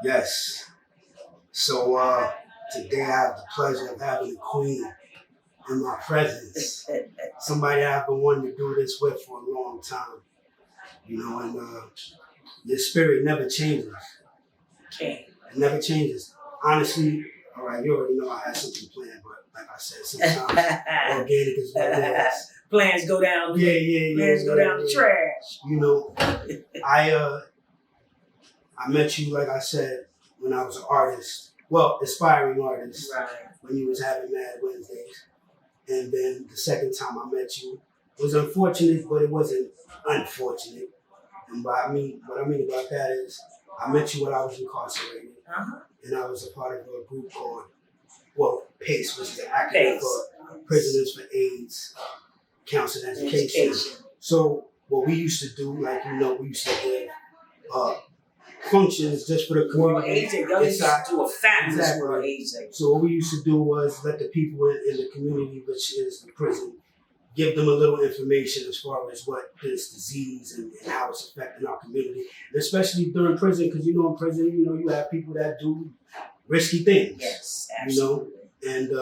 Yes. So today I have the pleasure of having the Queen in my presence. Somebody I've been wanting to do this with for a long time. And your spirit never changes. Okay. It never changes. Honestly, all right, you already know I had something planned, but like I said, sometimes organic is what it is. Plans go down. Plans go down the trash. I met you, like I said, when I was an artist. Well, aspiring artist. Right. When you was having Mad Wednesdays. And then the second time I met you was unfortunate, but it wasn't unfortunate. And what I mean about that is I met you when I was incarcerated. Uh-huh. And I was a part of a group called, PACE, which is the acronym for Prisoners for AIDS, Counsel and Education. So what we used to do, we used to give functions just for the community. World AIDS Day. Y'all used to do a fabulous World AIDS Day. So what we used to do was let the people in the community, which is the prison, give them a little information as far as what this disease and how it's affecting our community. And especially during prison, because in prison, you have people that do risky things. Yes, absolutely. And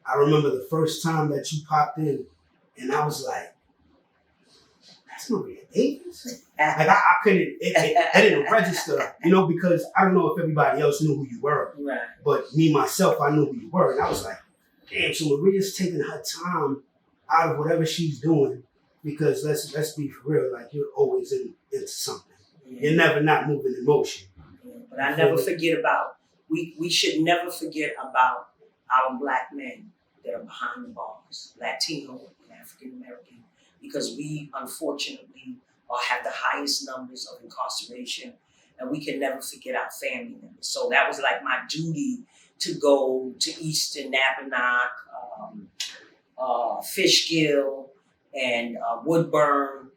I remember the first time that you popped in, and I was like, that's Maria Davis? I couldn't, it didn't register, because I don't know if everybody else knew who you were. Right. But me, myself, I knew who you were. And I was like, damn, so Maria's taking her time out of whatever she's doing, because let's be for real, you're always into something. Yeah. You're never not moving in motion. Yeah. But I never forget about, we should never forget about our Black men that are behind the bars, Latino and African American, because we unfortunately have the highest numbers of incarceration, and we can never forget our family members. So that was like my duty to go to Eastern Napanock, Fishkill, and Woodburn,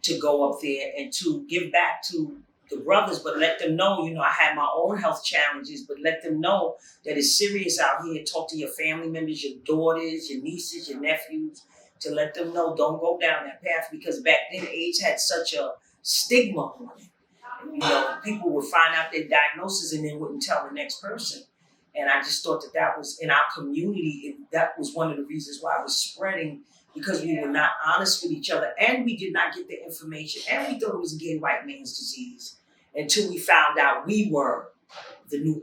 to go up there and to give back to the brothers, but let them know, I had my own health challenges, but let them know that it's serious out here. Talk to your family members, your daughters, your nieces, your nephews, to let them know, don't go down that path, because back then AIDS had such a stigma on it. People would find out their diagnosis and then wouldn't tell the next person. And I just thought that was in our community, that was one of the reasons why it was spreading, because we were not honest with each other, and we did not get the information, and we thought it was again white man's disease, until we found out we were the new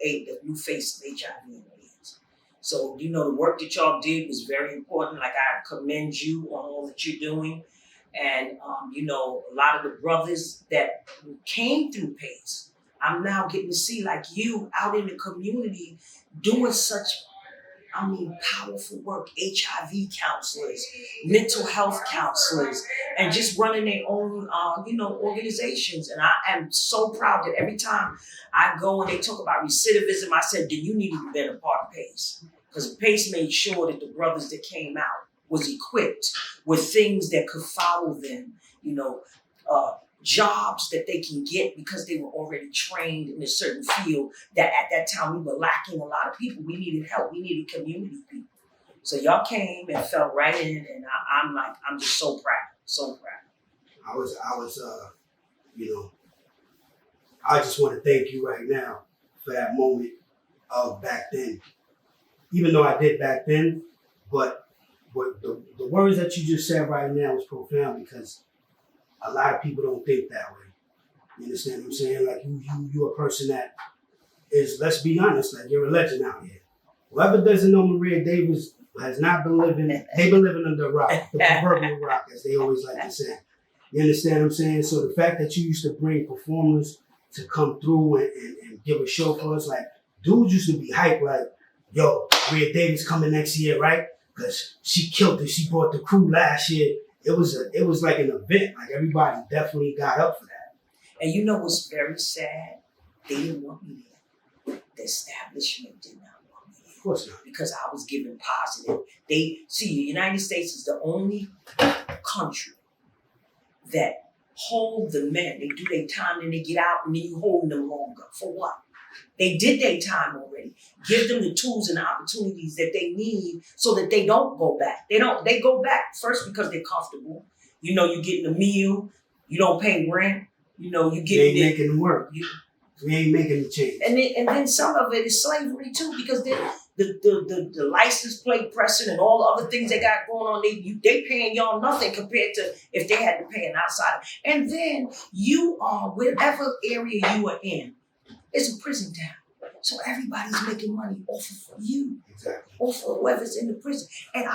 face of HIV and AIDS. So, the work that y'all did was very important. I commend you on all that you're doing. And, a lot of the brothers that came through PACE, I'm now getting to see you out in the community doing such, powerful work. HIV counselors, mental health counselors, and just running their own, organizations. And I am so proud that every time I go and they talk about recidivism, I said, you need to have been a part of PACE. Because PACE made sure that the brothers that came out was equipped with things that could follow them, jobs that they can get because they were already trained in a certain field that at that time we were lacking a lot of people. We needed help. We needed community people. So y'all came and fell right in, and I'm just so proud, so proud. I just want to thank you right now for that moment of back then. Even though I did back then, but the words that you just said right now was profound, because a lot of people don't think that way. You understand what I'm saying? You're a person that is, let's be honest, you're a legend out here. Whoever doesn't know Maria Davis has not been living, they've been living under a rock, the proverbial rock, as they always like to say. You understand what I'm saying? So the fact that you used to bring performers to come through and give a show for us, dudes used to be hyped, yo, Maria Davis coming next year, right? Because she killed it. She brought the crew last year. It was like an event. Everybody definitely got up for that. And what's very sad? They didn't want me there. The establishment did not want me there. Of course not. Because I was giving positive. The United States is the only country that hold the men. They do their time and they get out, and then you hold them longer. For what? They did their time already. Give them the tools and the opportunities that they need so that they don't go back. They go back first because they're comfortable. You're getting a meal. You don't pay rent. You get making work. We ain't making the change. And then some of it is slavery too, because the license plate pressing and all the other things they got going on, they paying y'all nothing compared to if they had to pay an outsider. And then you are, whatever area you are in, it's a prison town. So everybody's making money off of you. Exactly. Off of whoever's in the prison. And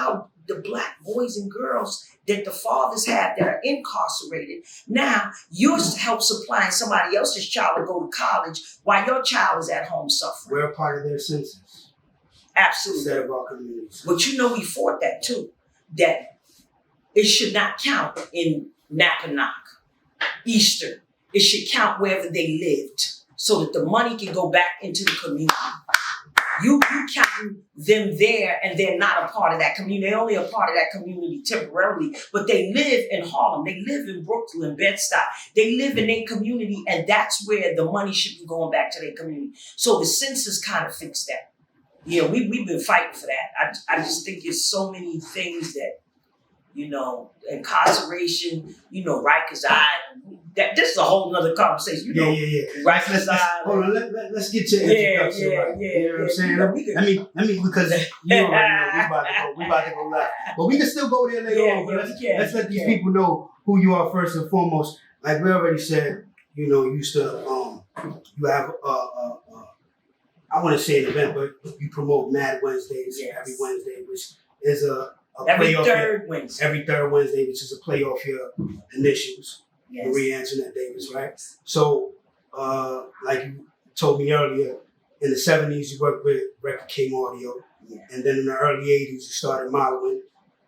the black boys and girls that the fathers have that are incarcerated, now you're help supplying somebody else's child to go to college while your child is at home suffering. We're a part of their census. Absolutely. Instead of our communities. But we fought that too. That it should not count in Napanock, Easter. It should count wherever they lived so that the money can go back into the community. You counting them there and they're not a part of that community. They're only a part of that community temporarily, but they live in Harlem. They live in Brooklyn, Bed-Stuy. They live in their community, and that's where the money should be going back to their community. So the census kind of fixed that. Yeah, we've been fighting for that. I just think there's so many things that, incarceration, Rikers Island. This is a whole nother conversation. Yeah. Rikers Island. Hold on, let's get your introduction right. You know what I'm saying? Let me because you already know we about to go left. But we can still go there later on. But let's let these people know who you are first and foremost. Like we already said, you used to you have I want to say an event, but you promote Mad Wednesdays every Wednesday, which is a every playoff third Wednesday. Every third Wednesday, which is a play off your initials. Yes. Marie Antoinette Davis, right? So, like you told me earlier, in the 70s, you worked with Record King Audio. Yeah. And then in the early 80s, you started modeling.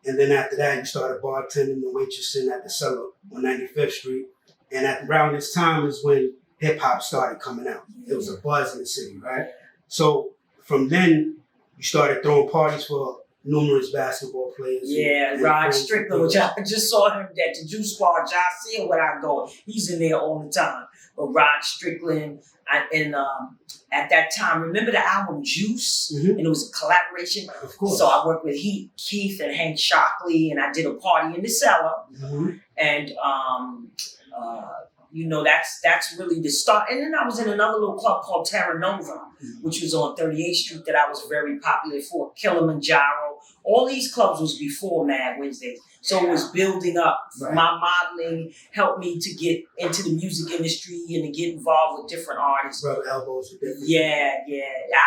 And then after that, you started bartending and waitressing at the Cellar on 95th Street. And around this time is when hip hop started coming out. It was a buzz in the city, right? So from then, you started throwing parties for numerous basketball players. Yeah, Rod Strickland, which I just saw him at the Juice Bar. I see him when I go. He's in there all the time. But Rod Strickland, at that time, remember the album Juice? Mm-hmm. And it was a collaboration. Of course. So I worked with Keith and Hank Shockley, and I did a party in the Cellar. Mm-hmm. And that's really the start. And then I was in another little club called Terra Nova, which was on 38th Street that I was very popular for. Kilimanjaro. All these clubs was before Mad Wednesdays. So it was building up. Right. My modeling helped me to get into the music industry and to get involved with different artists. Rub elbows with different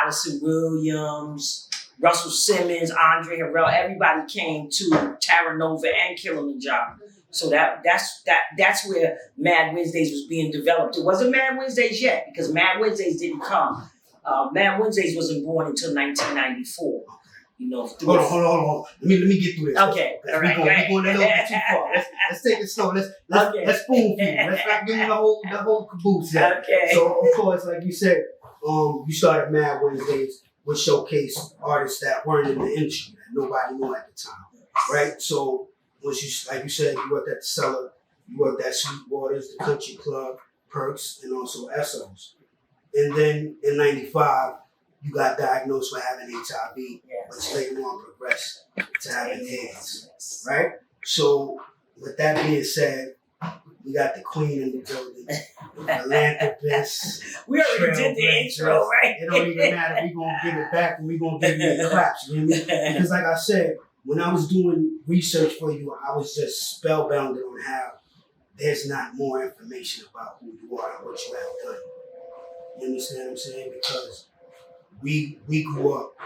Allison Williams, Russell Simmons, Andre Harrell. Everybody came to Terra Nova and Kilimanjaro. So that's where Mad Wednesdays was being developed. It wasn't Mad Wednesdays yet because Mad Wednesdays didn't come. Mad Wednesdays wasn't born until 1994. Hold on. Let me get through this. Okay, all right. We're going a little bit too far. Let's take it slow. Let's spoon feed. Let's not give them the whole caboose yet. Okay. So of course, like you said, you started Mad Wednesdays, which showcased artists that weren't in the industry that nobody knew at the time, right? So once you, like you said, you worked at the Cellar, you worked at Sweetwater's, the Country Club, Perks, and also Essos. And then in '95, you got diagnosed with having HIV, which later on progressed to having AIDS, right? So with that being said, we got the queen in the building, the philanthropist. We already did the intro, right? It don't even matter. We're going to give it back and we're going to give you the claps, you know what I mean? Because like I said, when I was doing research for you, I was just spellbound on how there's not more information about who you are and what you have done. You understand what I'm saying? Because we grew up,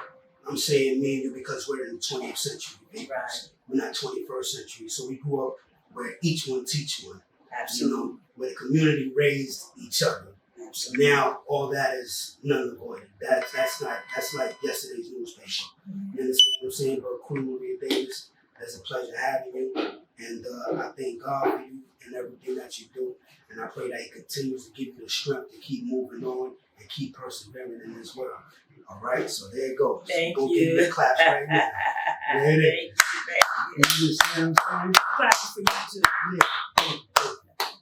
I'm saying me and you because we're in the 20th century. Right. We're not 21st century. So we grew up where each one teach one. Absolutely. Where the community raised each other. Absolutely. Now all that is none of the void. That's like yesterday's newspaper. You understand what I'm saying? But Queen Maria Davis, it's a pleasure having you. And I thank God for you and everything that you do. And I pray that He continues to give you the strength to keep moving on and keep persevering in this world. All right, so there it goes. Thank Go you. give you the claps right now. There it is. Thank you. You see what I'm saying? Claps for you too. Yeah.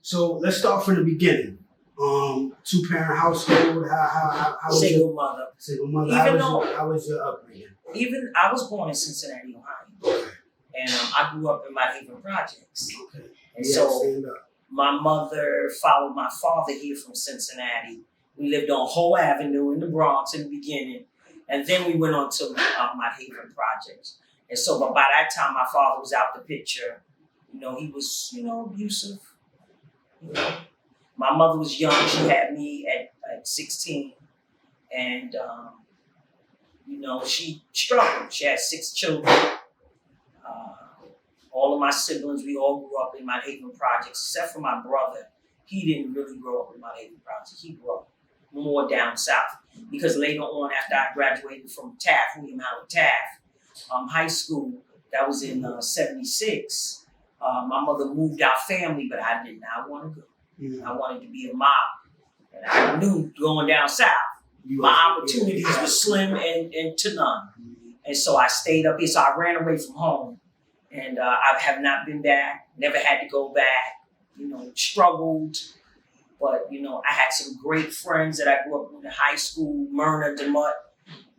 So let's start from the beginning. 2-parent household. How was Single mother. Single mother. How was your upbringing? Even I was born in Cincinnati, Ohio, okay. And I grew up in my Haven projects. Okay. And so my mother followed my father here from Cincinnati We lived on Whole Avenue in the Bronx in the beginning. And then we went on to my Haven projects. And so but by that time, my father was out the picture. You know, he was, you know, abusive. You know, my mother was young. She had me at 16. And, you know, she struggled. She had 6 children. All of my siblings, we all grew up in Mount Haven projects, except for my brother. He didn't really grow up in Mount Haven projects. He grew up more down south. Because later on, after I graduated from Taft, William Howard Taft High School, that was in 76, my mother moved our family, but I did not want to go. Mm-hmm. I wanted to be a mom. And I knew going down south, my opportunities were slim and to none. Mm-hmm. And so I stayed up here. So I ran away from home. And I have not been back, never had to go back, you know, struggled. But, you know, I had some great friends that I grew up with in high school, Myrna DeMutt.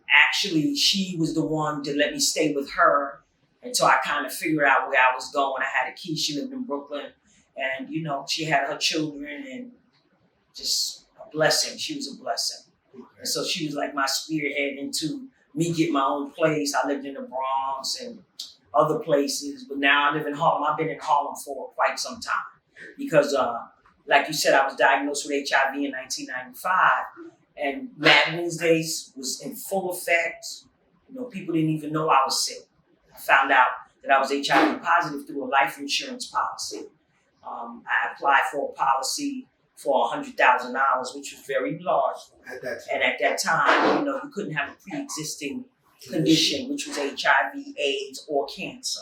Actually, she was the one to let me stay with her until I kind of figured out where I was going. I had a key. She lived in Brooklyn. And, you know, she had her children and just a blessing. She was a blessing. And so she was like my spearhead into me getting my own place. I lived in the Bronx and other places, but now I live in Harlem. I've been in Harlem for quite some time because, like you said, I was diagnosed with HIV in 1995, and Mad Wednesdays was in full effect. You know, people didn't even know I was sick. I found out that I was HIV positive through a life insurance policy. I applied for a policy for $100,000, which was very large. At that time. And at that time, you know, you couldn't have a pre-existing condition, which was HIV, AIDS, or cancer.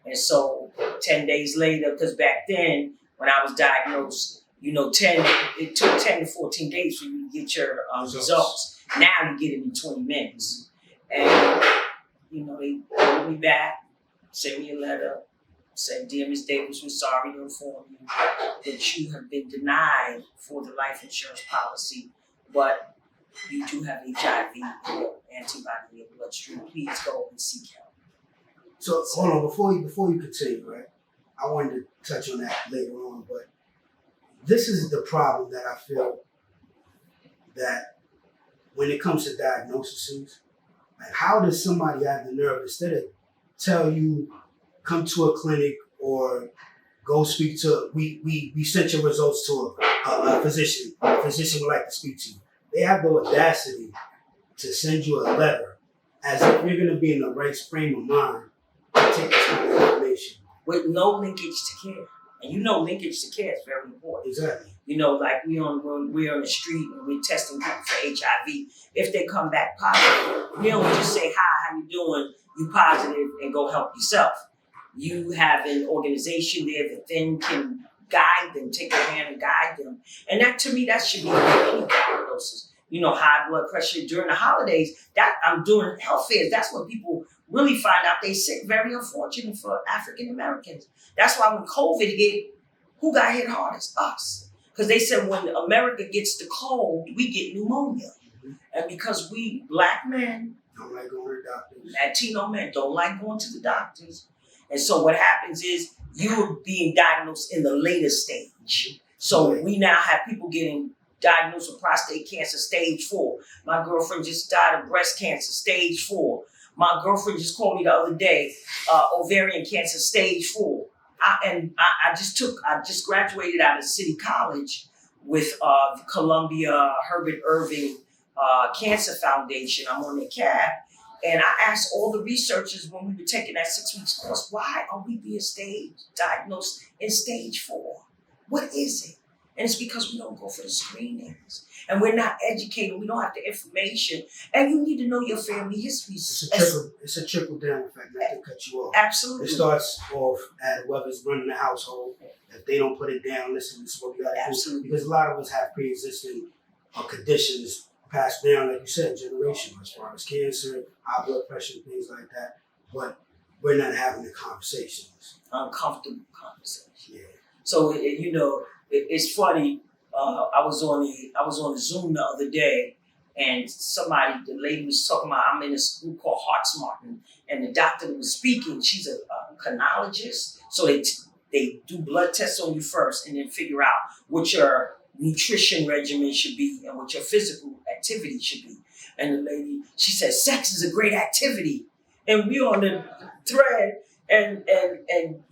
And so 10 days later, because back then, when I was diagnosed, you know, it took 10 to 14 days for you to get your results. Now you get it in 20 minutes. And, you know, they called me back, sent me a letter, said, "Dear Ms. Davis, we're sorry to inform you that you have been denied for the life insurance policy, but you do have HIV antibody in your bloodstream. Please go and seek help." So hold on, before you continue, right? I wanted to touch on that later on, but this is the problem that I feel that when it comes to diagnoses, like how does somebody have the nerve instead of tell you come to a clinic or go speak to we sent your results to a physician. A physician would like to speak to you. They have the audacity to send you a letter as if you're going to be in the right frame of mind to take this kind of information. With no linkage to care. And you know linkage to care is very important. Exactly. You know, like we're on the street and we're testing people for HIV. If they come back positive, we don't just say, "Hi, how you doing? You positive," and go help yourself. You have an organization there that then can guide them, take their hand and guide them. And that, to me, that should be any diagnosis. You know, high blood pressure during the holidays, that I'm doing health fairs. That's when people really find out they sick. Very unfortunate for African Americans. That's why when COVID hit, who got hit hardest? Us. Because they said when America gets the cold, we get pneumonia. Mm-hmm. And because we, black men, Don't like going to the doctors. Latino men, don't like going to the doctors. And so what happens is you're being diagnosed in the later stage. So we now have people getting diagnosed with prostate cancer, stage 4. My girlfriend just died of breast cancer, stage 4. My girlfriend just called me the other day, ovarian cancer, stage 4. I just graduated out of City College with the Columbia Herbert Irving Cancer Foundation. I'm on the CAB. And I asked all the researchers when we were taking that 6 weeks course, why are we being diagnosed in stage 4? What is it? And it's because we don't go for the screenings. And we're not educated. We don't have the information. And you need to know your family history. It's a trickle down effect, not to cut you off. Absolutely. It starts off at whoever's running the household. If they don't put it down, listen, this is what we got to do. Because a lot of us have pre-existing conditions passed down, like you said, generational, as far as cancer, high blood pressure, things like that. But we're not having the conversations. Uncomfortable conversations. Yeah. So, you know, it's funny. I was on a Zoom the other day, and the lady was talking about, I'm in a school called HeartSmart, and the doctor that was speaking, she's a chronologist. So they do blood tests on you first, and then figure out what your nutrition regimen should be and what your physical activity should be. And the lady, she said, sex is a great activity. And we on the thread and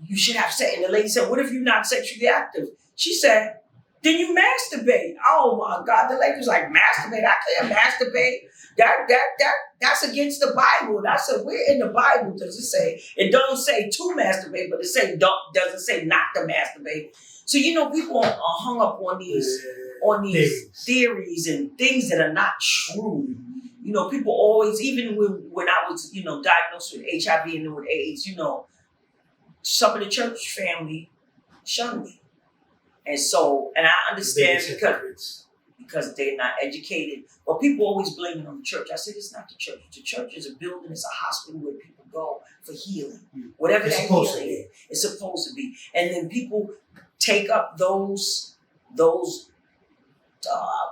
you should have sex. And the lady said, what if you're not sexually active? She said, then you masturbate. Oh my God. The lady was like, masturbate? I can't masturbate. That's against the Bible. And I said, where in the Bible does it say? It doesn't say to masturbate, but it doesn't say not to masturbate. So people are hung up on these theories and things that are not true. People always, even when I was, diagnosed with HIV and then with AIDS, some of the church family shunned me. And I understand because they're not educated. But people always blame it on the church. I said, it's not the church. The church is a building, it's a hospital where people go for healing. Whatever that healing is, it's supposed to be. And then people take up those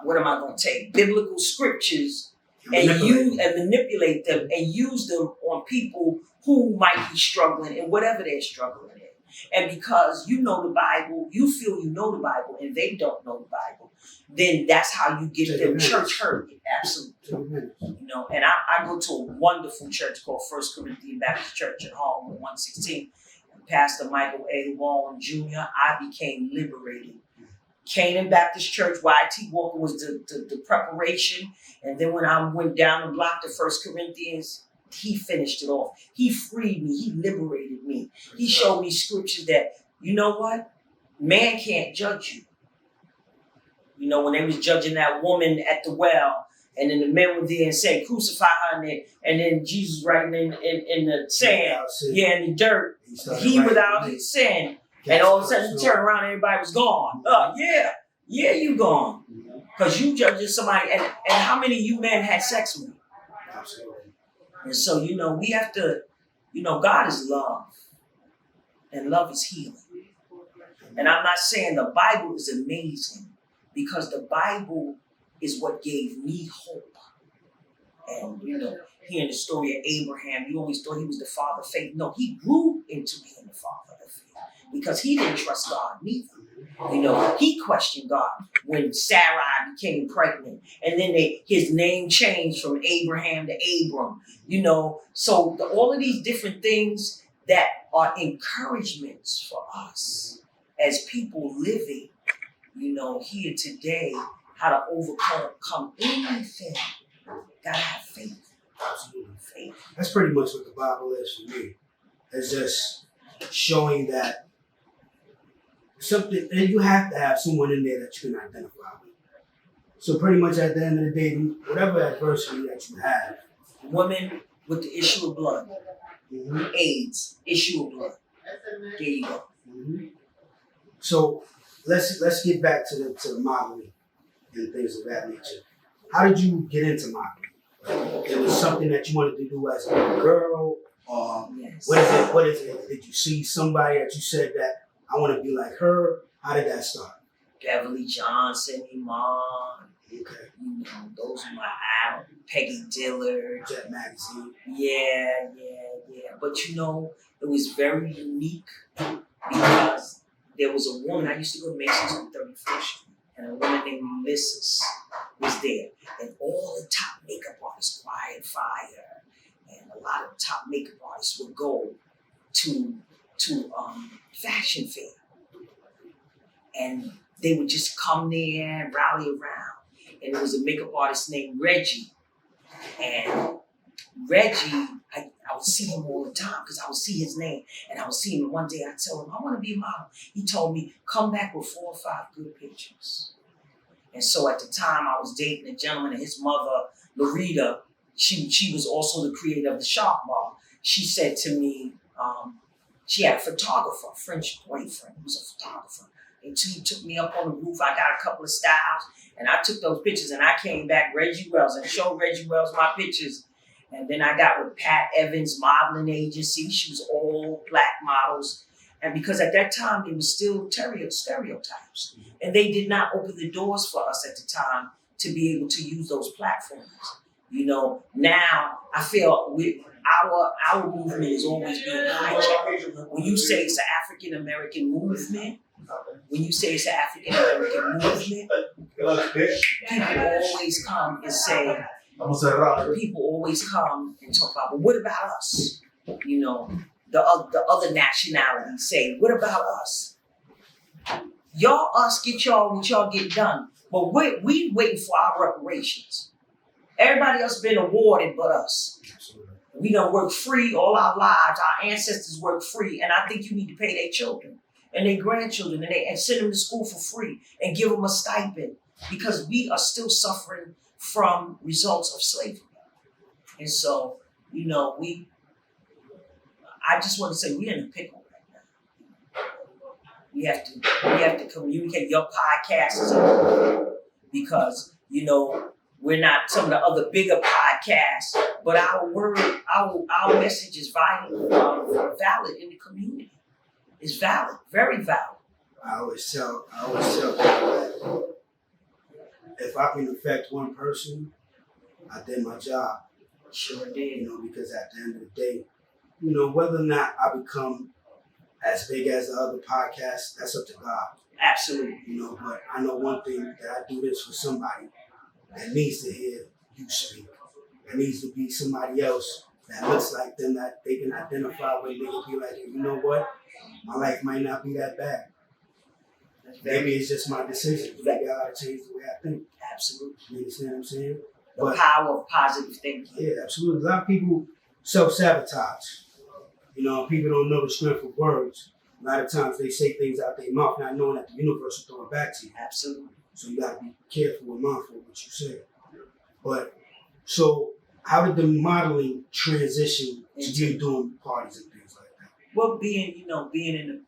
what am I going to take? Biblical scriptures and manipulate them and use them on people who might be struggling in whatever they're struggling in. And because you know the Bible, you feel you know the Bible, and they don't know the Bible, then that's how you get them church hurt. Absolutely. And I go to a wonderful church called First Corinthian Baptist Church in Harlem, 116. And Pastor Michael A. Wallen Jr., I became liberated. Canaan Baptist Church, Y.T. Walker was the preparation. And then when I went down the block to First Corinthians, he finished it off. He freed me. He liberated me. He showed me scriptures that, you know what? Man can't judge you. When they was judging that woman at the well, and then the men were there and saying, crucify her, and then Jesus writing in the sand, in the dirt, he without his sin. And all of a sudden, you turn around, everybody was gone. You gone. Because you judging somebody, and how many of you men had sex with me? Absolutely. And so, we have to, God is love. And love is healing. And I'm not saying the Bible is amazing, because the Bible is what gave me hope. And, hearing the story of Abraham, you always thought he was the father of faith. No, he grew into being the father of faith because he didn't trust God neither. He questioned God when Sarai became pregnant, and then his name changed from Abraham to Abram. So all of these different things that are encouragements for us as people living, here today, how to overcome anything. Gotta have faith. Absolutely. Faith. That's pretty much what the Bible is for me. It's just showing that something, and you have to have someone in there that you can identify with. So pretty much at the end of the day, whatever adversity that you have. Women with the issue of blood. AIDS, issue of blood. There you go. So let's get back to the modeling and things of that nature. How did you get into modeling? It was something that you wanted to do as a girl, or yes. What is it? Did you see somebody that you said that I want to be like her? How did that start? Beverly Johnson, Iman. Okay. Those are my idols. Peggy Dillard. Jet Magazine. Yeah. But it was very unique because there was a woman, I used to go to Mason's on 34th Street, and a woman named Ulysses was there. And all the top makeup artists, Quiet Fire, and a lot of top makeup artists would go to fashion fair. And they would just come there and rally around. And there was a makeup artist named Reggie. And Reggie, I would see him all the time because I would see his name. And I would see him, and one day I'd tell him, I want to be a model. He told me, come back with 4 or 5 good pictures. And so at the time I was dating a gentleman, and his mother, Larita, she was also the creator of the Shark Bar. She said to me, she had a photographer, a French boyfriend who was a photographer. And he took me up on the roof. I got a couple of styles, and I took those pictures, and I came back Reggie Wells and showed Reggie Wells my pictures. And then I got with Pat Evans Modeling Agency. She was all black models. And because at that time, there was still stereotypes. And they did not open the doors for us at the time to be able to use those platforms. Now I feel our movement is always being hijacked. When you say it's an African American movement, when you say it's an African American movement, people always come and say, people always come and talk about, well, what about us? You know, the other nationalities say, what about us? Y'all us get y'all what y'all get done. But we waiting for our reparations. Everybody else been awarded but us. We done work free all our lives. Our ancestors work free. And I think you need to pay their children and their grandchildren and send them to school for free and give them a stipend, because we are still suffering from results of slavery. And so, you know, I just want to say we're in a pickle right now. We have to communicate. Your podcast is important because, you know, we're not some of the other bigger podcasts, but our message is valid in the community. It's valid, very valid. I always tell people that if I can affect one person, I did my job. Sure did. You know, because at the end of the day, you know, whether or not I become as big as the other podcasts, that's up to God. Absolutely. You know, but I know one thing, that I do this for somebody that needs to hear you speak. There needs to be somebody else that looks like them, that they can identify with. They can be like, hey, you know what? My life might not be that bad. Maybe it's just my decision. Maybe I gotta change the way I think. Absolutely. You understand what I'm saying? The power of positive thinking. Yeah, absolutely. A lot of people self-sabotage. You know, people don't know the strength of words. A lot of times they say things out their mouth, not knowing that the universe will throw it back to you. Absolutely. So you gotta be careful and mindful of what you say. But so how did the modeling transition to you doing parties and things like that? Well, being in the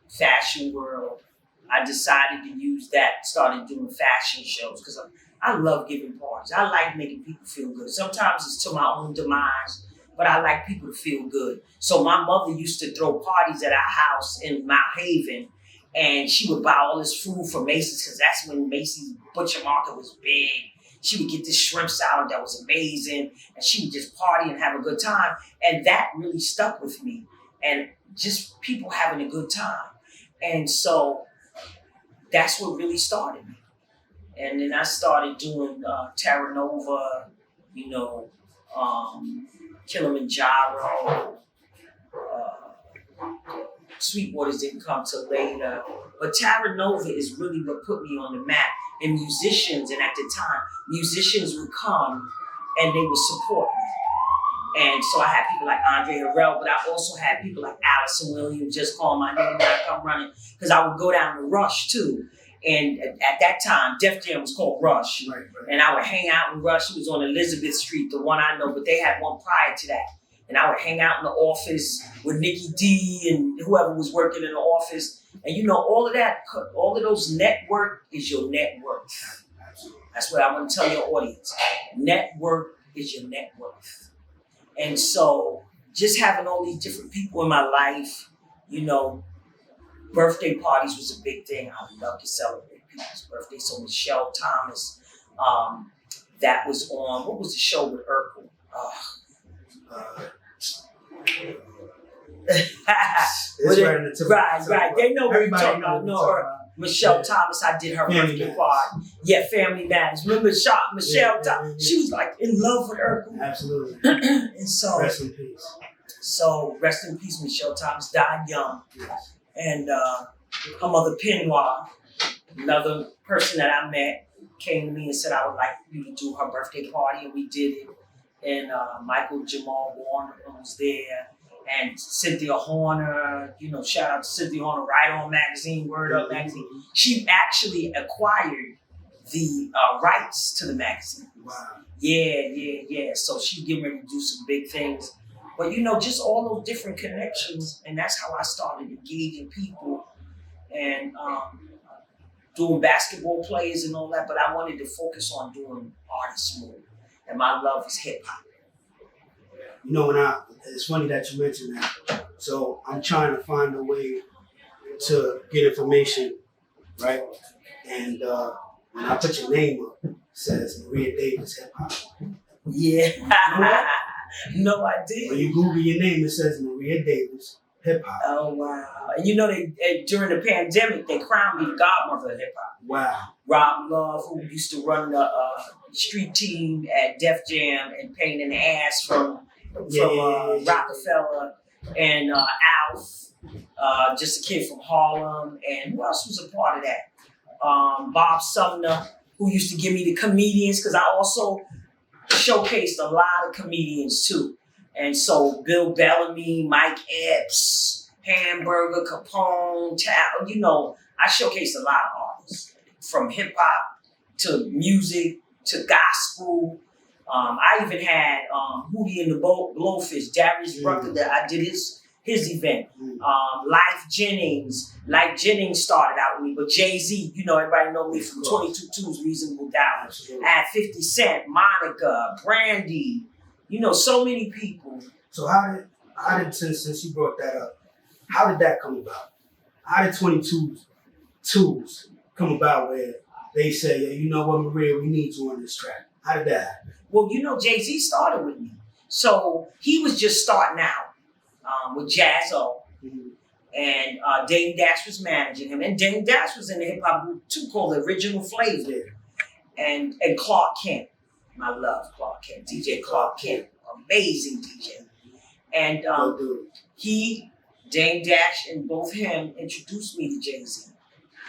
fashion world, I decided to use that, started doing fashion shows because I love giving parties. I like making people feel good. Sometimes it's to my own demise, but I like people to feel good. So my mother used to throw parties at our house in Mount Haven, and she would buy all this food for Macy's because that's when Macy's Butcher Market was big. She would get this shrimp salad that was amazing, and she would just party and have a good time. And that really stuck with me, and just people having a good time. And so that's what really started me. And then I started doing Terra Nova, you know, Kilimanjaro. Sweetwaters didn't come till later. But Terra Nova is really what put me on the map. And musicians, and at the time, musicians would come and they would support me. And so I had people like Andre Harrell, but I also had people like Allison Williams just call my name and I come running. Because I would go down to Rush too. And at that time, Def Jam was called Rush. Right. And I would hang out in Rush. It was on Elizabeth Street, the one I know, but they had one prior to that. And I would hang out in the office with Nikki D and whoever was working in the office. And you know, all of that, all of those network is your net worth. That's what I want to tell your audience. Network is your net worth. And so just having all these different people in my life, you know, birthday parties was a big thing. I would love to celebrate people's birthdays. So Michelle Thomas, that was on, what was the show with Urkel? Right. They know what we're talking about. No, Michelle Thomas, I did her birthday party. Yeah, Family Matters. Remember Michelle Thomas? She was like in love with Urkel. Absolutely. And so rest in peace. So rest in peace, Michelle Thomas died young. And her mother Pinoir, another person that I met, came to me and said I would like you to do her birthday party, and we did it. And Michael Jamal Warner was there, and Cynthia Horner, you know, shout out to Cynthia Horner, Right On Magazine, Word Up Magazine. She actually acquired the rights to the magazine. Wow. Yeah. So she's getting ready to do some big things. But, you know, just all those different connections, and that's how I started engaging people and doing basketball players and all that, but I wanted to focus on doing artists more. And my love is hip hop. You know, it's funny that you mentioned that. So I'm trying to find a way to get information, right? And when I put your name up, it says Maria Davis Hip Hop. Yeah. No, I did. When you Google your name, it says Maria Davis hip hop. Oh wow! And you know, they during the pandemic, they crowned me the godmother of hip hop. Wow. Rob Love, who used to run the street team at Def Jam, and Pain in the Ass from Rockefeller, and Alf, just a kid from Harlem, and who else was a part of that? Bob Sumner, who used to give me the comedians, because I also showcased a lot of comedians too. And so Bill Bellamy, Mike Epps, Hamburger, Capone, you know, I showcased a lot of artists, from hip hop to music to gospel. I even had Hootie and the Blowfish, Darius Rucker, that I did his event. Life Jennings started out with me, but Jay-Z, you know, everybody know me from 22's Reasonable Doubt. I had 50 Cent, Monica, Brandy, you know, so many people. So how did since you brought that up, how did that come about? How did 22's come about where they say, yeah, you know what, Maria, we need you on this track? How did that happen? Well, you know, Jay-Z started with me. So he was just starting out with Jazzo. And Dame Dash was managing him. And Dame Dash was in the hip-hop group too, called the Original Flavor. And Clark Kent. I love Clark Kent. DJ Clark Kent. Amazing DJ. And Dame Dash and both him introduced me to Jay-Z.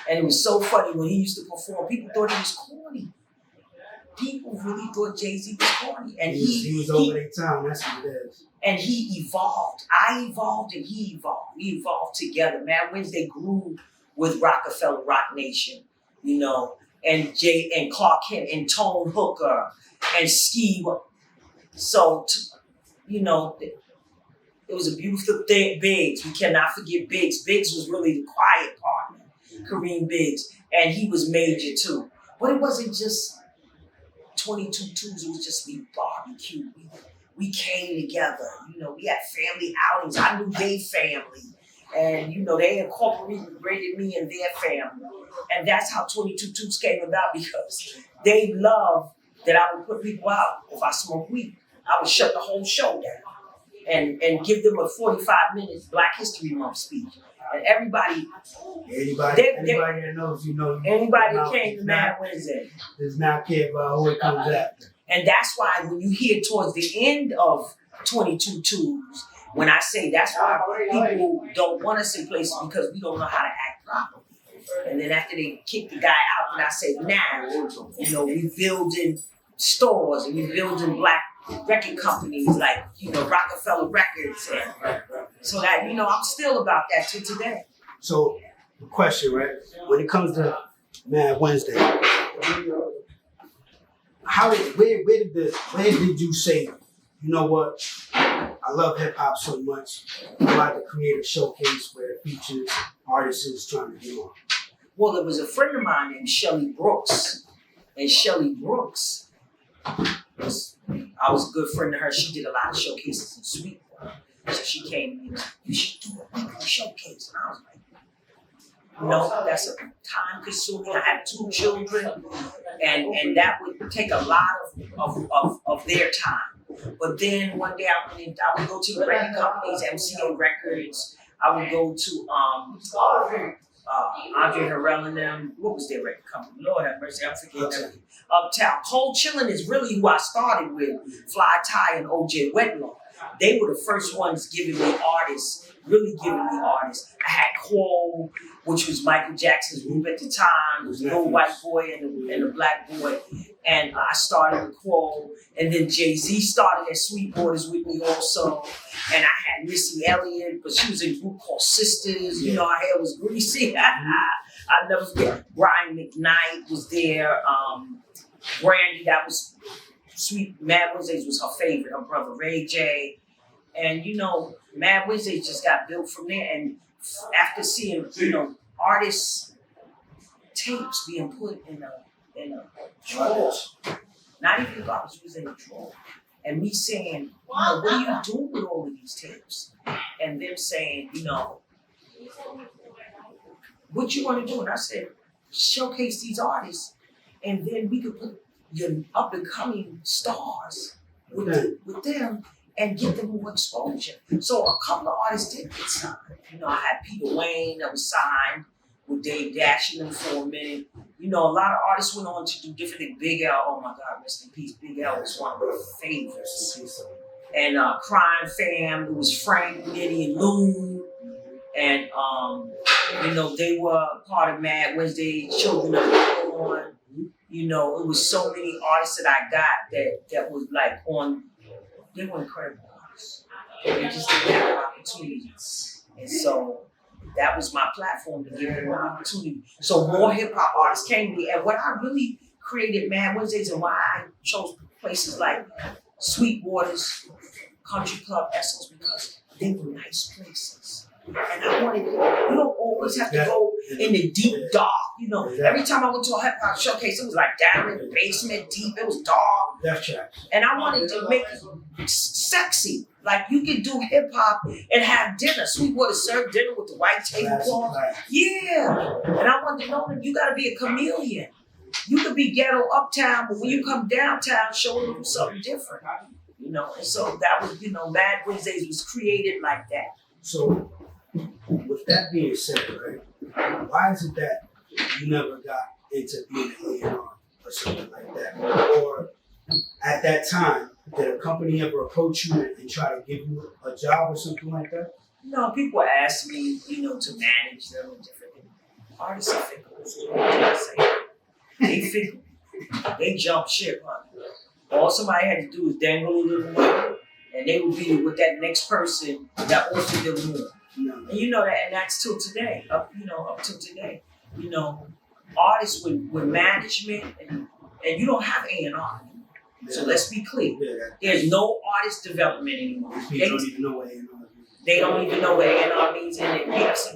And it was so funny when he used to perform. People thought he was corny. People really thought Jay-Z was corny. And he was over their time. That's what it is. And he evolved. I evolved and he evolved. We evolved together. Mad Wednesday grew with Rockefeller Rock Nation, you know, and Clark Kent and Tone Hooker and Ski. So, you know, it was a beautiful thing. Biggs, we cannot forget Biggs. Biggs was really the quiet partner, Kareem Biggs, and he was major too. But it wasn't just 22's, it was just we barbecued. We came together, you know, we had family outings. I knew their family. And, you know, they incorporated me in their family. And that's how 22's came about, because they loved that I would put people out. If I smoked weed, I would shut the whole show down and give them a 45-minute Black History Month speech. And anybody that knows, you know. Anybody that came to Mad Wednesday does not care about who it comes after. And that's why when you hear towards the end of 22's, when I say that's why people don't want us in places, because we don't know how to act properly. And then after they kick the guy out, and I say, now, you know, we building stores and we building Black record companies like, you know, Rockefeller Records. And so that, you know, I'm still about that to today. So, the question, right? When it comes to Mad Wednesday, where did you say, you know what, I love hip hop so much, I'd like to create a showcase where it features artists trying to get on? Well, there was a friend of mine named Shelly Brooks. And Shelly Brooks, I was a good friend to her. She did a lot of showcases in Sweetwater. So she came and you should do a weekly showcase. And I was like, no, that's a time consuming. I have 2 children, and that would take a lot of their time. But then one day I would go to the record companies, MCA Records. I would go to Andre Harrell and them. What was their record company? Lord have mercy, I'm forgetting. Uptown. Cold Chillin' is really who I started with. Fly Ty and OJ Wetlaw. They were the first ones giving me artists. I had Quo, which was Michael Jackson's group at the time. It was the little white boy and the black boy. And I started with Quo. And then Jay-Z started at Sweetwater's with me also. And I had Missy Elliott, but she was in a group called Sisters. You know, her hair was greasy. I'll never forget. Brian McKnight was there. Brandy, that was sweet. Mad Wednesdays was her favorite. Her brother Ray J. And, you know, Mad Wednesdays just got built from there. And after seeing, you know, artists' tapes being put in a drawer, not even garbage, was in a drawer. And me saying, you know, what are you doing with all of these tapes? And them saying, you know, what you want to do? And I said, showcase these artists, and then we could put your up and coming stars with them, and get them more exposure. So a couple of artists did get signed. You know, I had Peter Wayne that was signed with Dave Dash in them for a minute. You know, a lot of artists went on to do different things. Big L, oh my God, rest in peace. Big L was one of my favorites. And Crime Fam, it was Frank, Nitty, and Loon. And, you know, they were part of Mad Wednesday, Children of the Corn. You know, it was so many artists that I got that was like on, they were incredible artists. They just didn't have opportunities. And so that was my platform to give them an opportunity. So more hip hop artists came to me. And what I really created Mad Wednesdays and why I chose places like Sweetwater's, Country Club, Essence, because they were nice places. And I wanted, you don't always have to go in the deep dark, you know. Every time I went to a hip hop showcase, it was like down in the basement, deep, it was dark. And I wanted to make it sexy. Like you could do hip hop and have dinner. Sweetwater served dinner with the white tablecloth. Yeah. And I wanted to know that you gotta be a chameleon. You could be ghetto uptown, but when you come downtown, showing them something different. You know, and so that was, you know, Mad Wednesdays was created like that. So with that being said, right, why is it that you never got into being an A&R or something like that? Or at that time, did a company ever approach you and try to give you a job or something like that? No, people ask me, you know, to manage them and different things. Artists are fickle. What can I say? They fickle. They jump ship, huh? All somebody had to do is dangle a little more, and they would be with that next person that offered them more. And you know that, and that's till today, up till today. You know, artists with management, and you don't have A&R. So let's be clear. There's no artist development anymore. People don't even know what A&R means. They don't even know what A&R means, and the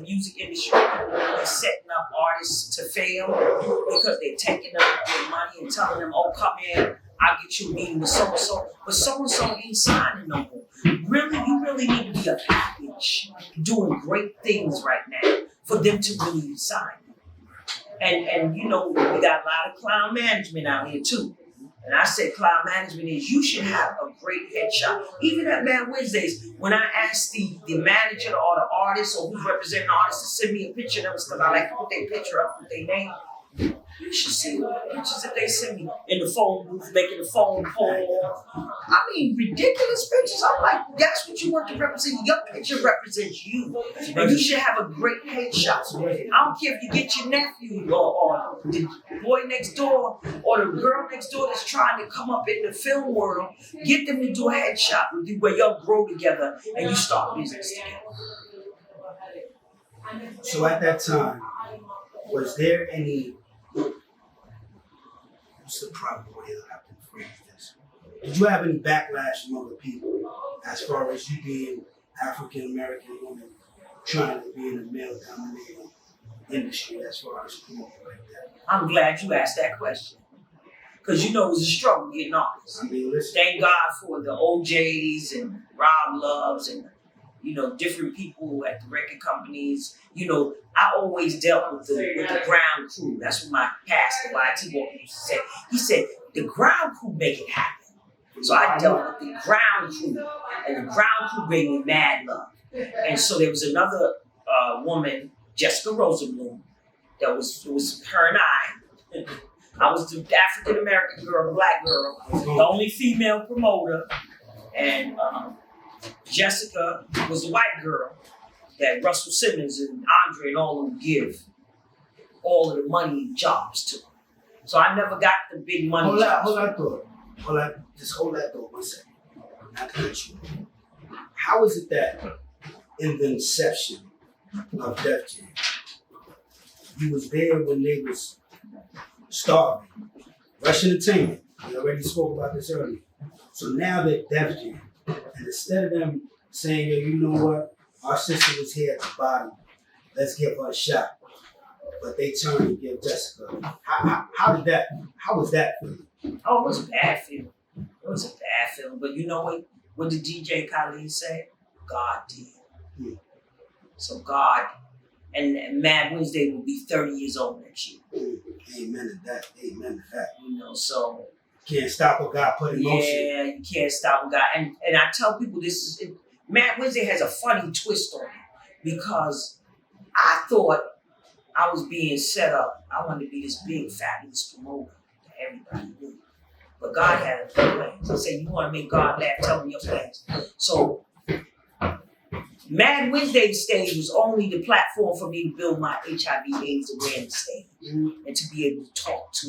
music industry is setting up artists to fail because they're taking up their money and telling them, "Oh, come in, I'll get you a meeting with so and so," but so and so ain't signing no more. You really need to be a package doing great things right now for them to really sign. And you know, we got a lot of clown management out here too. And I said cloud management is you should have a great headshot. Even at Mad Wednesdays, when I asked the manager or the artist or who's representing the artist to send me a picture of them, because I like to put their picture up with their name, you should see the pictures that they send me in the phone booth, making the phone call. I mean, ridiculous pictures. I'm like, that's what you want to represent. Your picture represents you. And you should have a great headshot. I don't care if you get your nephew or the boy next door or the girl next door that's trying to come up in the film world. Get them to do a headshot with you where y'all grow together and you start business together. So at that time, was there any, what's the proper way that I can phrase this? Did you have any backlash from other people as far as you being African American woman trying to be in a male dominated industry as far as promoting like that? I'm glad you asked that question. Because you know it was a struggle getting artists. I mean, listen. Thank God for the OJs and Rob Loves and, you know, different people at the record companies. You know, I always dealt with the ground crew. That's what my pastor, YT Walker, used to say. He said, the ground crew make it happen. So I dealt with the ground crew. And the ground crew gave me mad love. And so there was another woman, Jessica Rosenblum, that was her and I. I was the African American girl, the black girl, the only female promoter. And Jessica was the white girl that Russell Simmons and Andre and all of them give all of the money and jobs to. So I never got the big money jobs. Hold that thought 1 second. Not to cut you. How is it that in the inception of Def Jam, you was there when they was starving? Rush Entertainment, we already spoke about this earlier. So now that Def Jam, and instead of them saying, yo, you know what, our sister was here at the bottom, let's give her a shot. But they turned to give Jessica. How was that for you? Oh, it was a bad feeling. It was a bad feeling. But you know what? What did DJ Khaled say? God did. Yeah. So God, and Mad Wednesday will be 30 years old next year. Amen to that. Amen to that. You know, so Can't stop what God put in motion. Yeah, you can't stop God. And I tell people Mad Wednesday has a funny twist on it because I thought I was being set up. I wanted to be this big, fabulous promoter that everybody knew. But God had other plans. I said, you want to make God laugh, tell me your plans. So Mad Wednesday stage was only the platform for me to build my HIV/AIDS awareness stage and to be able to talk to,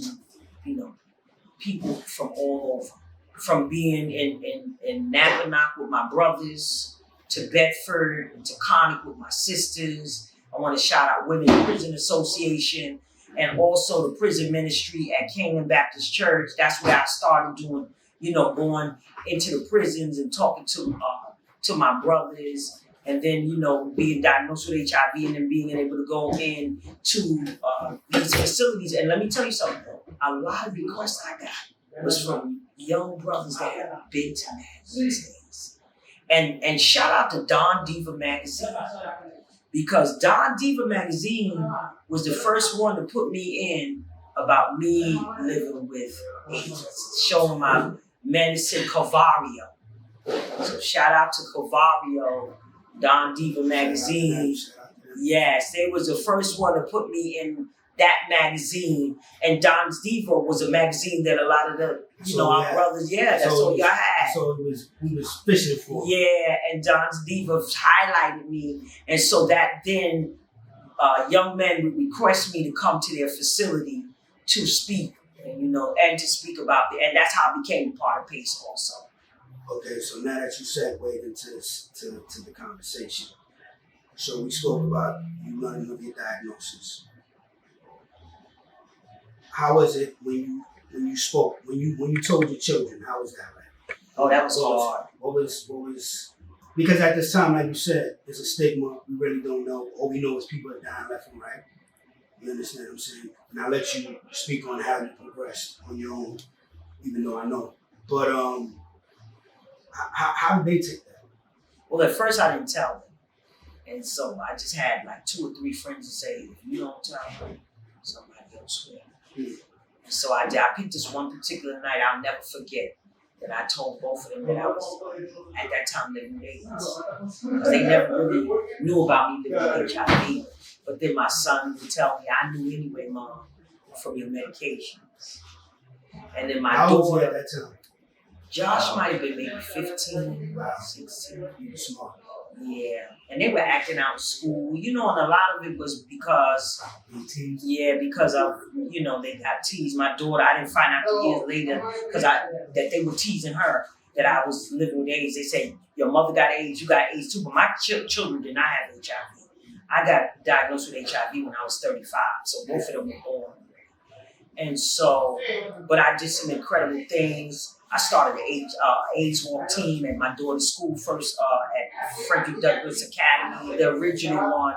people from all over. From being in Napanock with my brothers, to Bedford, to Chronicles with my sisters. I want to shout out Women in Prison Association and also the prison ministry at Kingdom Baptist Church. That's where I started doing, going into the prisons and talking to my brothers. And then, being diagnosed with HIV and then being able to go in to these facilities. And let me tell you something, a lot of requests I got was from young brothers that have been to magazines. And shout out to Don Diva Magazine, because Don Diva Magazine was the first one to put me in about me living with AIDS, showing my medicine Calvario. So shout out to Calvario, Don Diva Magazine. Yes, they was the first one to put me in that magazine. And Don's Diva was a magazine that a lot of our brothers, that's all y'all had. So we was fishing for. Yeah, and Don's Diva highlighted me. And so that then young men would request me to come to their facility to speak, and to speak about it. And that's how I became part of PACE also. Okay, so now that you segued into to the conversation, so we spoke about you learning of your diagnosis. How was it when you spoke, when you told your children? How was that like? Oh, that was hard. What was because at this time, like you said, there's a stigma. We really don't know. All we know is people are dying left and right. You understand what I'm saying? And I'll let you speak on how you progressed on your own, even though I know. But how did they take that? Well, at first I didn't tell them. And so I just had like 2 or 3 friends to say, if you don't tell them, somebody else will. And so I picked this one particular night I'll never forget, that I told both of them that I was at that time living with AIDS. Because they never really knew about me living with HIV. But then my son would tell me, I knew anyway, Mom, from your medications. And then my How daughter. old was he at that time? Josh might have been maybe 15, 16. He was smart. Yeah. And they were acting out in school, and a lot of it was because, because of, they got teased. My daughter, I didn't find out years later that they were teasing her, that I was living with AIDS. They said, your mother got AIDS, you got AIDS too, but my children did not have HIV. I got diagnosed with HIV when I was 35, so both of them were born. And so, but I did some incredible things. I started the AIDS Walk team at my daughter's school first at Frederick Douglass Academy, the original one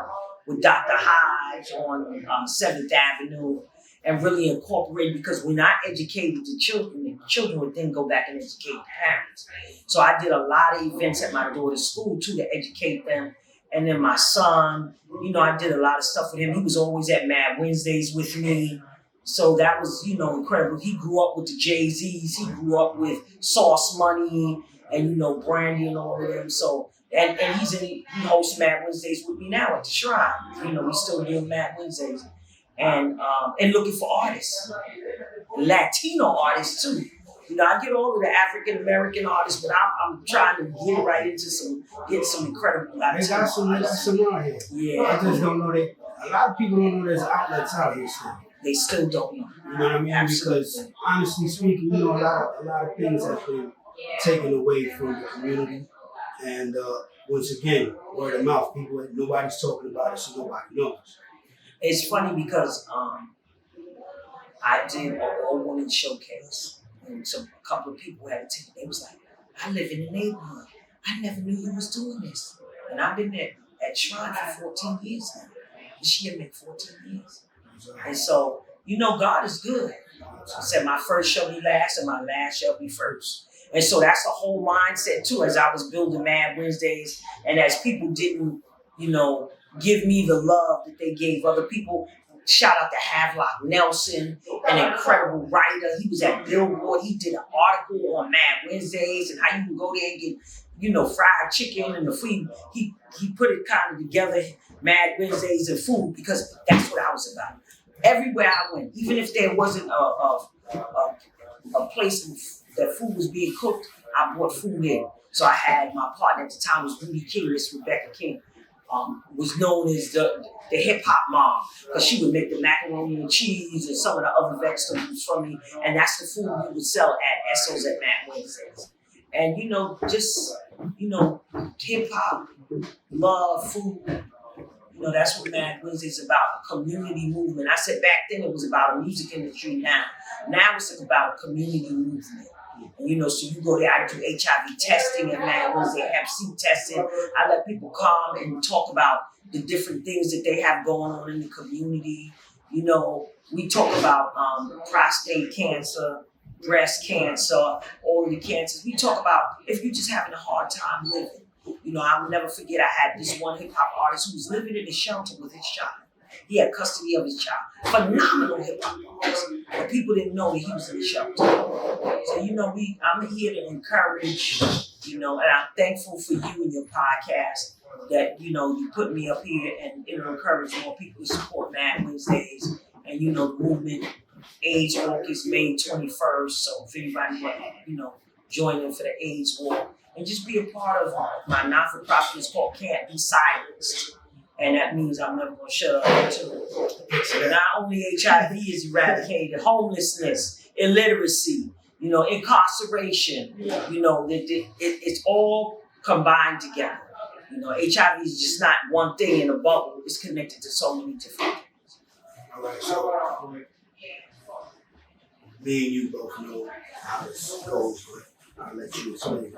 with Dr. Hodge on 7th Avenue, and really incorporated, because when I educated the children would then go back and educate the parents. So I did a lot of events at my daughter's school too to educate them. And then my son, I did a lot of stuff with him. He was always at Mad Wednesdays with me. So that was, incredible. He grew up with the Jay-Z's. He grew up with Sauce Money and, Brandy and all of them. So, and he hosts Mad Wednesdays with me now at the Shrine. We still doing Mad Wednesdays. And looking for artists, Latino artists too. I get all of the African American artists, but I'm trying to get right into get some incredible Latino They got some out here. Yeah. I just don't know a lot of people don't know there's outlets out here still. They still don't know. You know what I mean? Absolutely. Because honestly speaking, a lot of things have been taken away from the community. And once again, word of mouth, nobody's talking about it, so nobody knows. It's funny because I did an all-woman showcase, and a couple of people had to take it. They was like, I live in the neighborhood. I never knew you was doing this. And I've been at Shrine for 14 years now. This year make 14 years. And so, God is good. I said my first shall be last and my last shall be first. And so that's the whole mindset too, as I was building Mad Wednesdays, and as people didn't, give me the love that they gave other people. Shout out to Havelock Nelson, an incredible writer. He was at Billboard. He did an article on Mad Wednesdays and how you can go there and get, fried chicken and the food. He put it kind of together, Mad Wednesdays and food, because that's what I was about. Everywhere I went, even if there wasn't a place that food was being cooked, I brought food in. So I had my partner at the time was Rudy King, Miss Rebecca King. Was known as the hip hop mom, because she would make the macaroni and cheese and some of the other vegetables for me, and that's the food we would sell at Esso's at Mad Wednesdays. And hip hop, love, food. That's what Mad Wednesdays is about, a community movement. I said back then it was about a music industry. Now it's about a community movement. And so you go there, I do HIV testing at Mad Wednesday, Hep C testing. I let people come and talk about the different things that they have going on in the community. We talk about prostate cancer, breast cancer, all the cancers. We talk about if you're just having a hard time living. I will never forget I had this one hip hop artist who was living in a shelter with his child. He had custody of his child. Phenomenal hip hop artist. But people didn't know that he was in the shelter. So, I'm here to encourage, and I'm thankful for you and your podcast that, you put me up here and it'll encourage more people to support Mad Wednesdays. And, the movement, AIDS Walk is May 21st. So if anybody want join in for the AIDS Walk and just be a part of my not-for-profit, it's called Can't Be Silenced. And that means I'm never going to shut up until not only HIV is eradicated, homelessness, illiteracy, incarceration, it's all combined together. HIV is just not one thing in a bubble. It's connected to so many different things. All right, so me and you both know how this goes, but I'll let you explain it.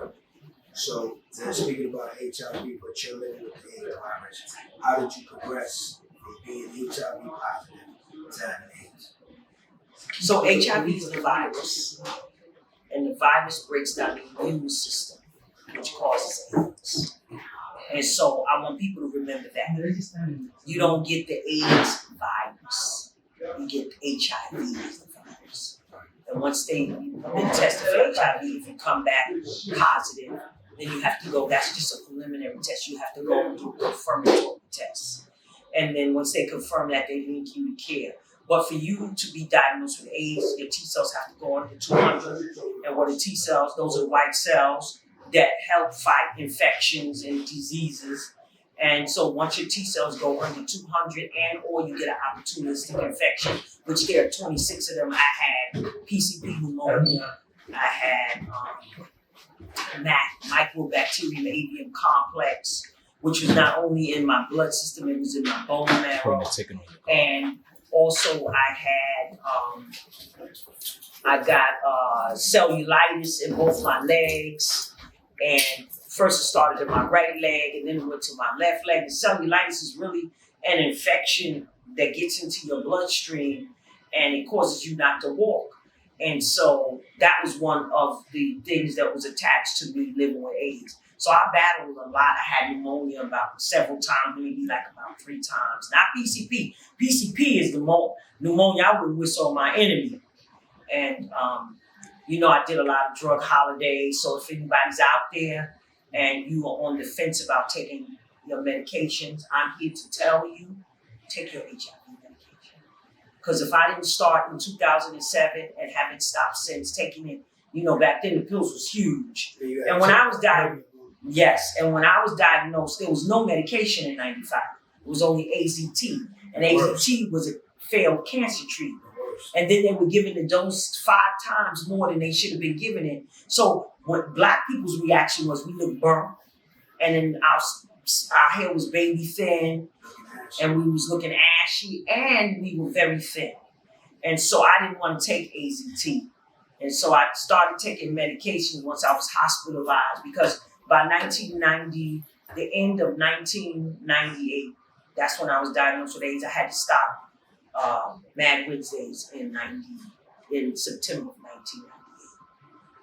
So, speaking about HIV, but you're living with the AIDS virus, how did you progress from being HIV positive to having AIDS? So, HIV is the virus, and the virus breaks down the immune system, which causes AIDS. And so, I want people to remember that. You don't get the AIDS virus, you get HIV as the virus. And once they've been tested for HIV, if you come back positive, then you have to go, that's just a preliminary test. You have to go and do a confirmatory test. And then once they confirm that, they link you to care. But for you to be diagnosed with AIDS, your T cells have to go under 200. And what are T cells? Those are white cells that help fight infections and diseases. And so once your T cells go under 200 or you get an opportunistic infection, which there are 26 of them. I had PCP pneumonia. I had Mycobacterium avium complex, which was not only in my blood system, it was in my bone marrow. And also I got cellulitis in both my legs. And first it started in my right leg and then it went to my left leg. And cellulitis is really an infection that gets into your bloodstream and it causes you not to walk. And so that was one of the things that was attached to me living with AIDS. So I battled a lot. I had pneumonia about several times, maybe like about 3 times. Not PCP. PCP is the pneumonia I would wish on my enemy. And, I did a lot of drug holidays. So if anybody's out there and you are on the fence about taking your medications, I'm here to tell you, take your HIV medication. Because if I didn't start in 2007 and haven't stopped since taking it, back then the pills was huge. And when I was diagnosed, there was no medication in 95. It was only AZT. And AZT was a failed cancer treatment. And then they were giving the dose 5 times more than they should have been giving it. So what Black people's reaction was, we looked burnt. And then our hair was baby thin. And we was looking ashy. And we were very thin. And so I didn't want to take AZT. And so I started taking medication once I was hospitalized. Because by 1990, the end of 1998, that's when I was diagnosed with AIDS. I had to stop Mad Wednesdays in September of 1998.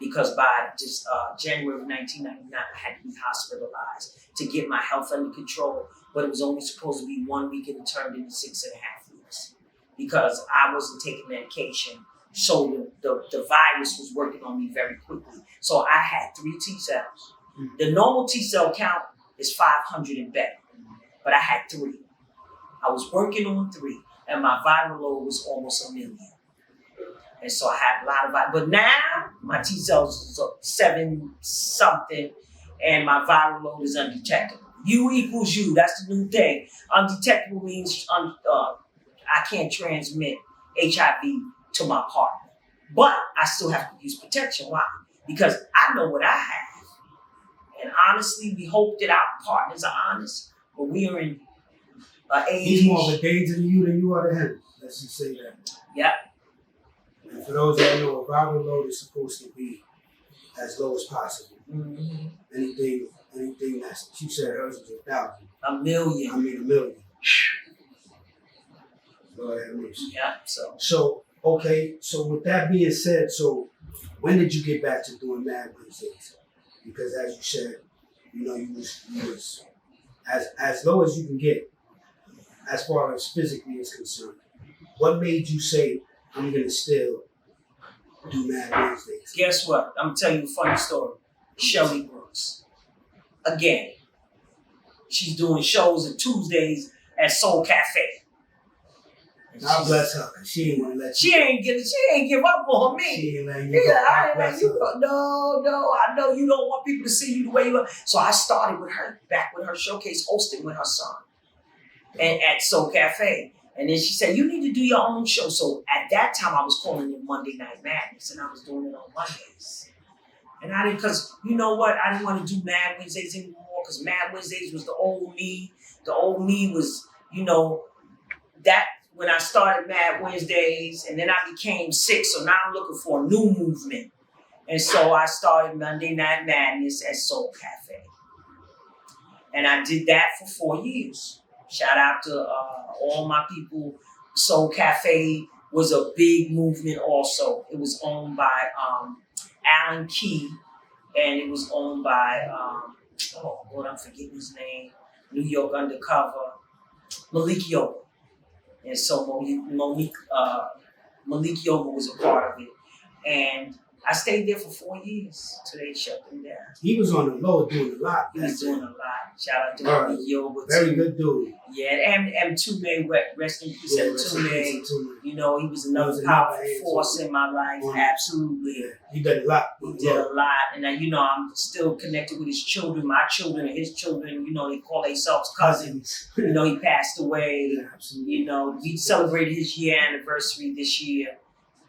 Because by just January of 1999, I had to be hospitalized to get my health under control. But it was only supposed to be 1 week and it turned into 6.5 weeks. because I wasn't taking medication. So the virus was working on me very quickly. So I had 3 T cells. The normal T cell count is 500 and better, but I had 3. I was working on 3, and my viral load was almost 1 million. And so I had a lot of, but now my T cells is 7 something, and my viral load is undetectable. U equals U. That's the new thing. Undetectable means I can't transmit HIV to my partner, but I still have to use protection. Why? Because I know what I have, and honestly, we hope that our partners are honest. But we are in age. He's more of a danger to you than you are to him. Let's just say that. Yep. And for those that know, a viral load is supposed to be as low as possible. Mm-hmm. Anything that's, you said hers was 1,000. 1 million. I mean 1 million. Lord have mercy. Yeah. So, okay, so with that being said, so when did you get back to doing Mad Wednesdays? Because as you said, you know, you was as low as you can get as far as physically is concerned. What made you say, I'm gonna still do Mad Wednesdays? Guess what? I'm gonna tell you a funny story. Shelly Brooks. Again, she's doing shows on Tuesdays at Soul Cafe. God bless her. She ain't want to let you. She ain't give up on me. She ain't letting you go. I ain't letting you go. No. I know you don't want people to see you the way you are. So I started with her, back with her showcase, hosting with her son, and at Soul Cafe. And then she said, "You need to do your own show." So at that time, I was calling it Monday Night Madness, and I was doing it on Mondays. And I didn't, because you know what? I didn't want to do Mad Wednesdays anymore, because Mad Wednesdays was the old me. The old me was, you know, that. When I started Mad Wednesdays, and then I became sick, so now I'm looking for a new movement. And so I started Monday Night Madness at Soul Cafe. And I did that for 4 years. Shout out to all my people. Soul Cafe was a big movement also. It was owned by Alan Key, and it was owned by, I'm forgetting his name, New York Undercover, Malik Yoba. And so Malik Yoba was a part of it. And I stayed there for 4 years till they shut them down. He was on the low doing a lot. He was doing a lot. Shout out to Malik Yoba. Very good dude. Yeah, and Tume, rest in peace, Tume. You know, he was another powerful force in my life. Absolutely. Yeah. He did a lot. He did a lot. And, you know, I'm still connected with his children. My children and his children, you know, they call themselves cousins. You know, he passed away. Yeah, absolutely. You know, we celebrated his year anniversary this year.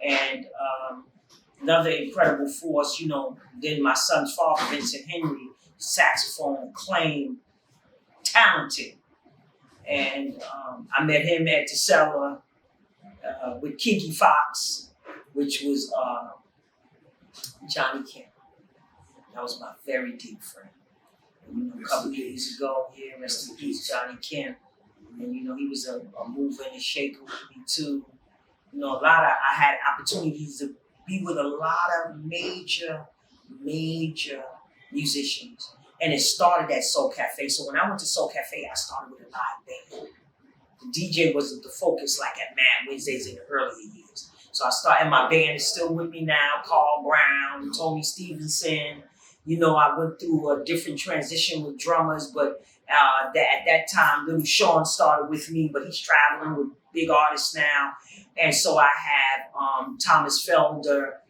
And another incredible force, you know, then my son's father, Vincent Henry, saxophone, acclaimed, talented. And I met him at the cellar with Kiki Fox, which was Johnny Kemp. That was my very deep friend. And, you know, a couple years ago, rest in peace, Johnny Kemp. And, you know, he was a mover and a shaker with me too. You know, I had opportunities to be with a lot of major musicians. And it started at Soul Cafe. So when I went to Soul Cafe, I started with a live band. The DJ wasn't the focus like at Mad Wednesdays in the earlier years. So I started, and my band is still with me now, Carl Brown, Tony Stevenson. You know, I went through a different transition with drummers, but at that time, little Sean started with me, but he's traveling with big artists now. And so I have Thomas Felder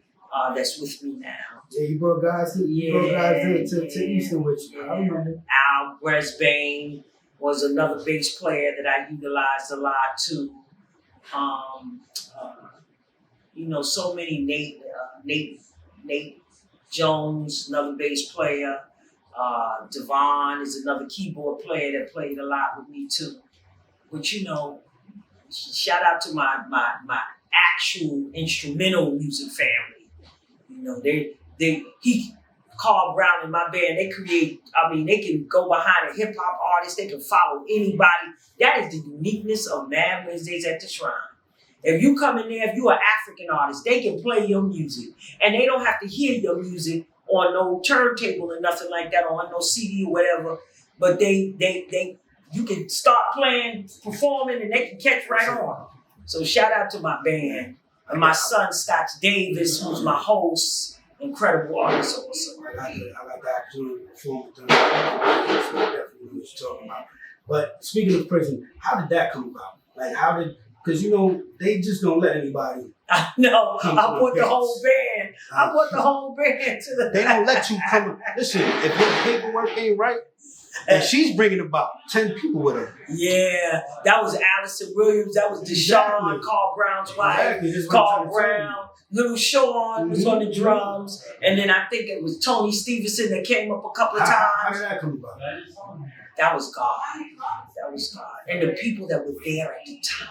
that's with me now. Yeah, you brought guys to Eastern with you. I remember. Al Bresbane was another bass player that I utilized a lot too. You know, so many Nate Jones, another bass player. Devon is another keyboard player that played a lot with me too. But you know, shout out to my actual instrumental music family. You know, Carl Brown and my band, they can go behind a hip hop artist, they can follow anybody. That is the uniqueness of Mad Wednesdays at the Shrine. If you come in there, if you're an African artist, they can play your music. And they don't have to hear your music on no turntable or nothing like that, or on no CD or whatever. But you can start playing, performing, and they can catch right on. So shout out to my band and my son Scotch Davis, who's my host, incredible artist also. I got the opportunity to perform with them. So definitely what you're talking about. But speaking of prison, how did that come about? Like because they just don't let anybody. I know. Come I to put the the whole band. I put the whole band to the. They don't let you come. Listen, if your paperwork ain't right, and she's bringing about 10 people with her. Yeah, that was Allison Williams. That was Deshaun, Exactly. Carl Brown's wife. Exactly. Carl Brown, Little Sean was on the drums, and then I think it was Tony Stevenson that came up a couple of How times. did that come about? That was God. That was God. And the people that were there at the time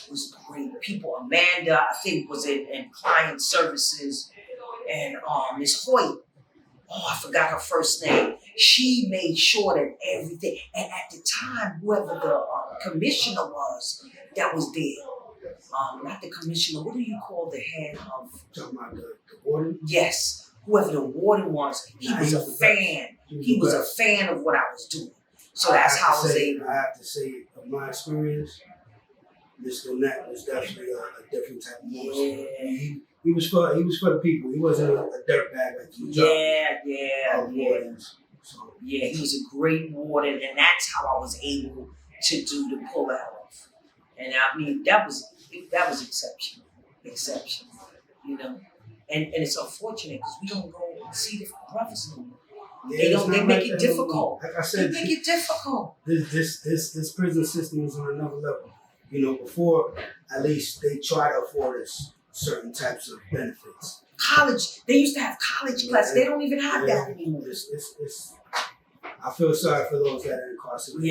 was great people. Amanda, I think, was in client services, and Miss Hoyt. Oh, I forgot her first name. She made sure that everything, and at the time, whoever the commissioner was that was there, not the commissioner, what do you call the head of? Talking about the warden? Yes, whoever the warden was, he was a fan. He was a fan of what I was doing. So that's how I was able. I have to say, of my experience, Mr. Nat was definitely a different type of monster. Yeah. He was for the people. He wasn't a dirtbag like the majority of wardens. So. Yeah, he was a great warden, and that's how I was able to pull that off. And I mean, that was exceptional, And it's unfortunate because we don't go and see the brothers no more. Yeah, they make it difficult. Like I said, they make it difficult. This prison system is on another level. Before at least they try to afford us certain types of benefits. College, they used to have college classes. They don't even have that anymore. I feel sorry for those that are incarcerated.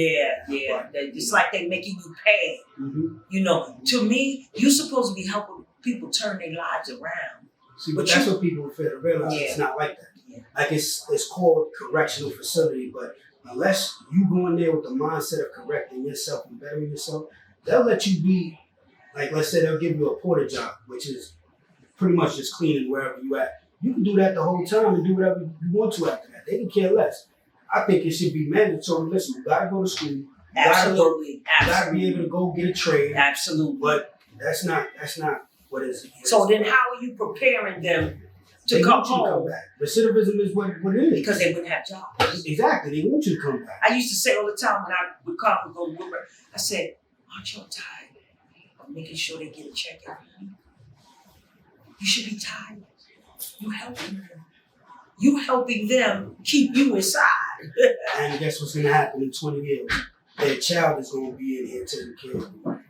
Yeah. It's like they're making you pay. Mm-hmm. To me, you're supposed to be helping people turn their lives around. See, but that's what people fail to realize. It's not like that. Yeah. Like it's called correctional facility, but unless you go in there with the mindset of correcting yourself and bettering yourself, they'll let you be, like let's say they'll give you a porter job, which is pretty much just cleaning wherever you at. You can do that the whole time and do whatever you want to after that. They can care less. I think it should be mandatory. Listen, you gotta go to school. You Absolutely. gotta be able to go get a trade. Absolutely. But that's not what is. So then how are you preparing them to they come want you to home? come back. Recidivism is what it is. Because they wouldn't have jobs. Exactly. They want you to come back. I used to say all the time when I would come and go to Woodburn, I said, aren't y'all tired of making sure they get a check every week? You should be tired. You helping them keep you inside. And guess what's going to happen in 20 years? Their child is going to be in here taking care of them.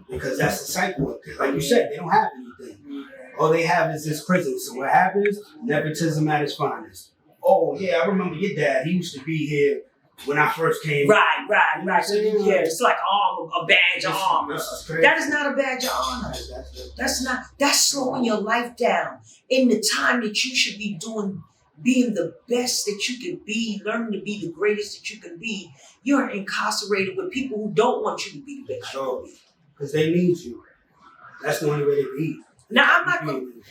Because that's the cycle up there. Like you said, they don't have anything. All they have is this prison. So what happens? Nepotism at its finest. Oh, yeah, I remember your dad. He used to be here when I first came. Right. So it's like a badge of honor. That is not a badge of honor. That's slowing your life down in the time that you should be being the best that you can be, learning to be the greatest that you can be. You're incarcerated with people who don't want you to be the best. Because they need you. That's the only way they can eat. Now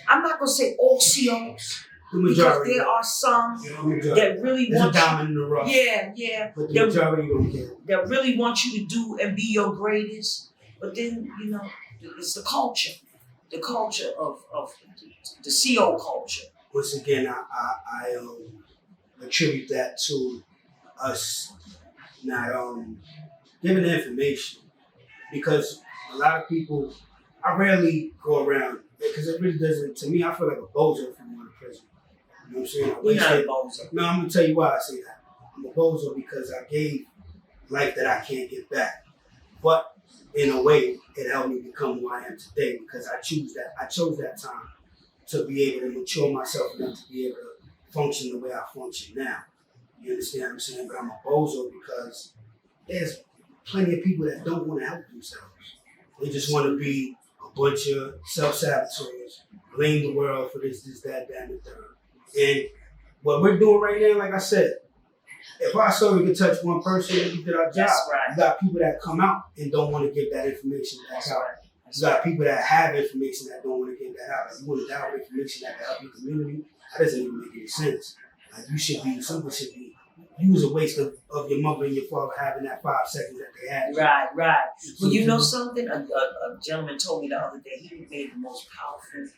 I'm not gonna say all COs. Because there are some that really want you. Diamond in the rough. Yeah. But the majority don't care. That really want you to do and be your greatest. But then, it's the culture. The culture of the CO culture. Once again, I attribute that to us not giving the information. Because a lot of people, I rarely go around, because it really doesn't, to me, I feel like a bozo from going to prison. You know what I'm saying? You're not a bozo. No, I'm going to tell you why I say that. I'm a bozo because I gave life that I can't get back. But in a way, it helped me become who I am today because I chose that time to be able to mature myself enough to be able to function the way I function now. You understand what I'm saying? But I'm a bozo because there's plenty of people that don't want to help themselves. They just want to be a bunch of self-saboteurs, blame the world for this, that, and the third. And what we're doing right now, like I said, if our story could touch one person, we did our job. That's right. You got people that come out and don't want to give that information back out. You got people that have information that don't want to give that out. Like, you want to download information that can help your community. That doesn't even make any sense. Like something should be you was a waste of your mother and your father having that 5 seconds that they had. Right. Well, you know something? A gentleman told me the other day, he made the most powerful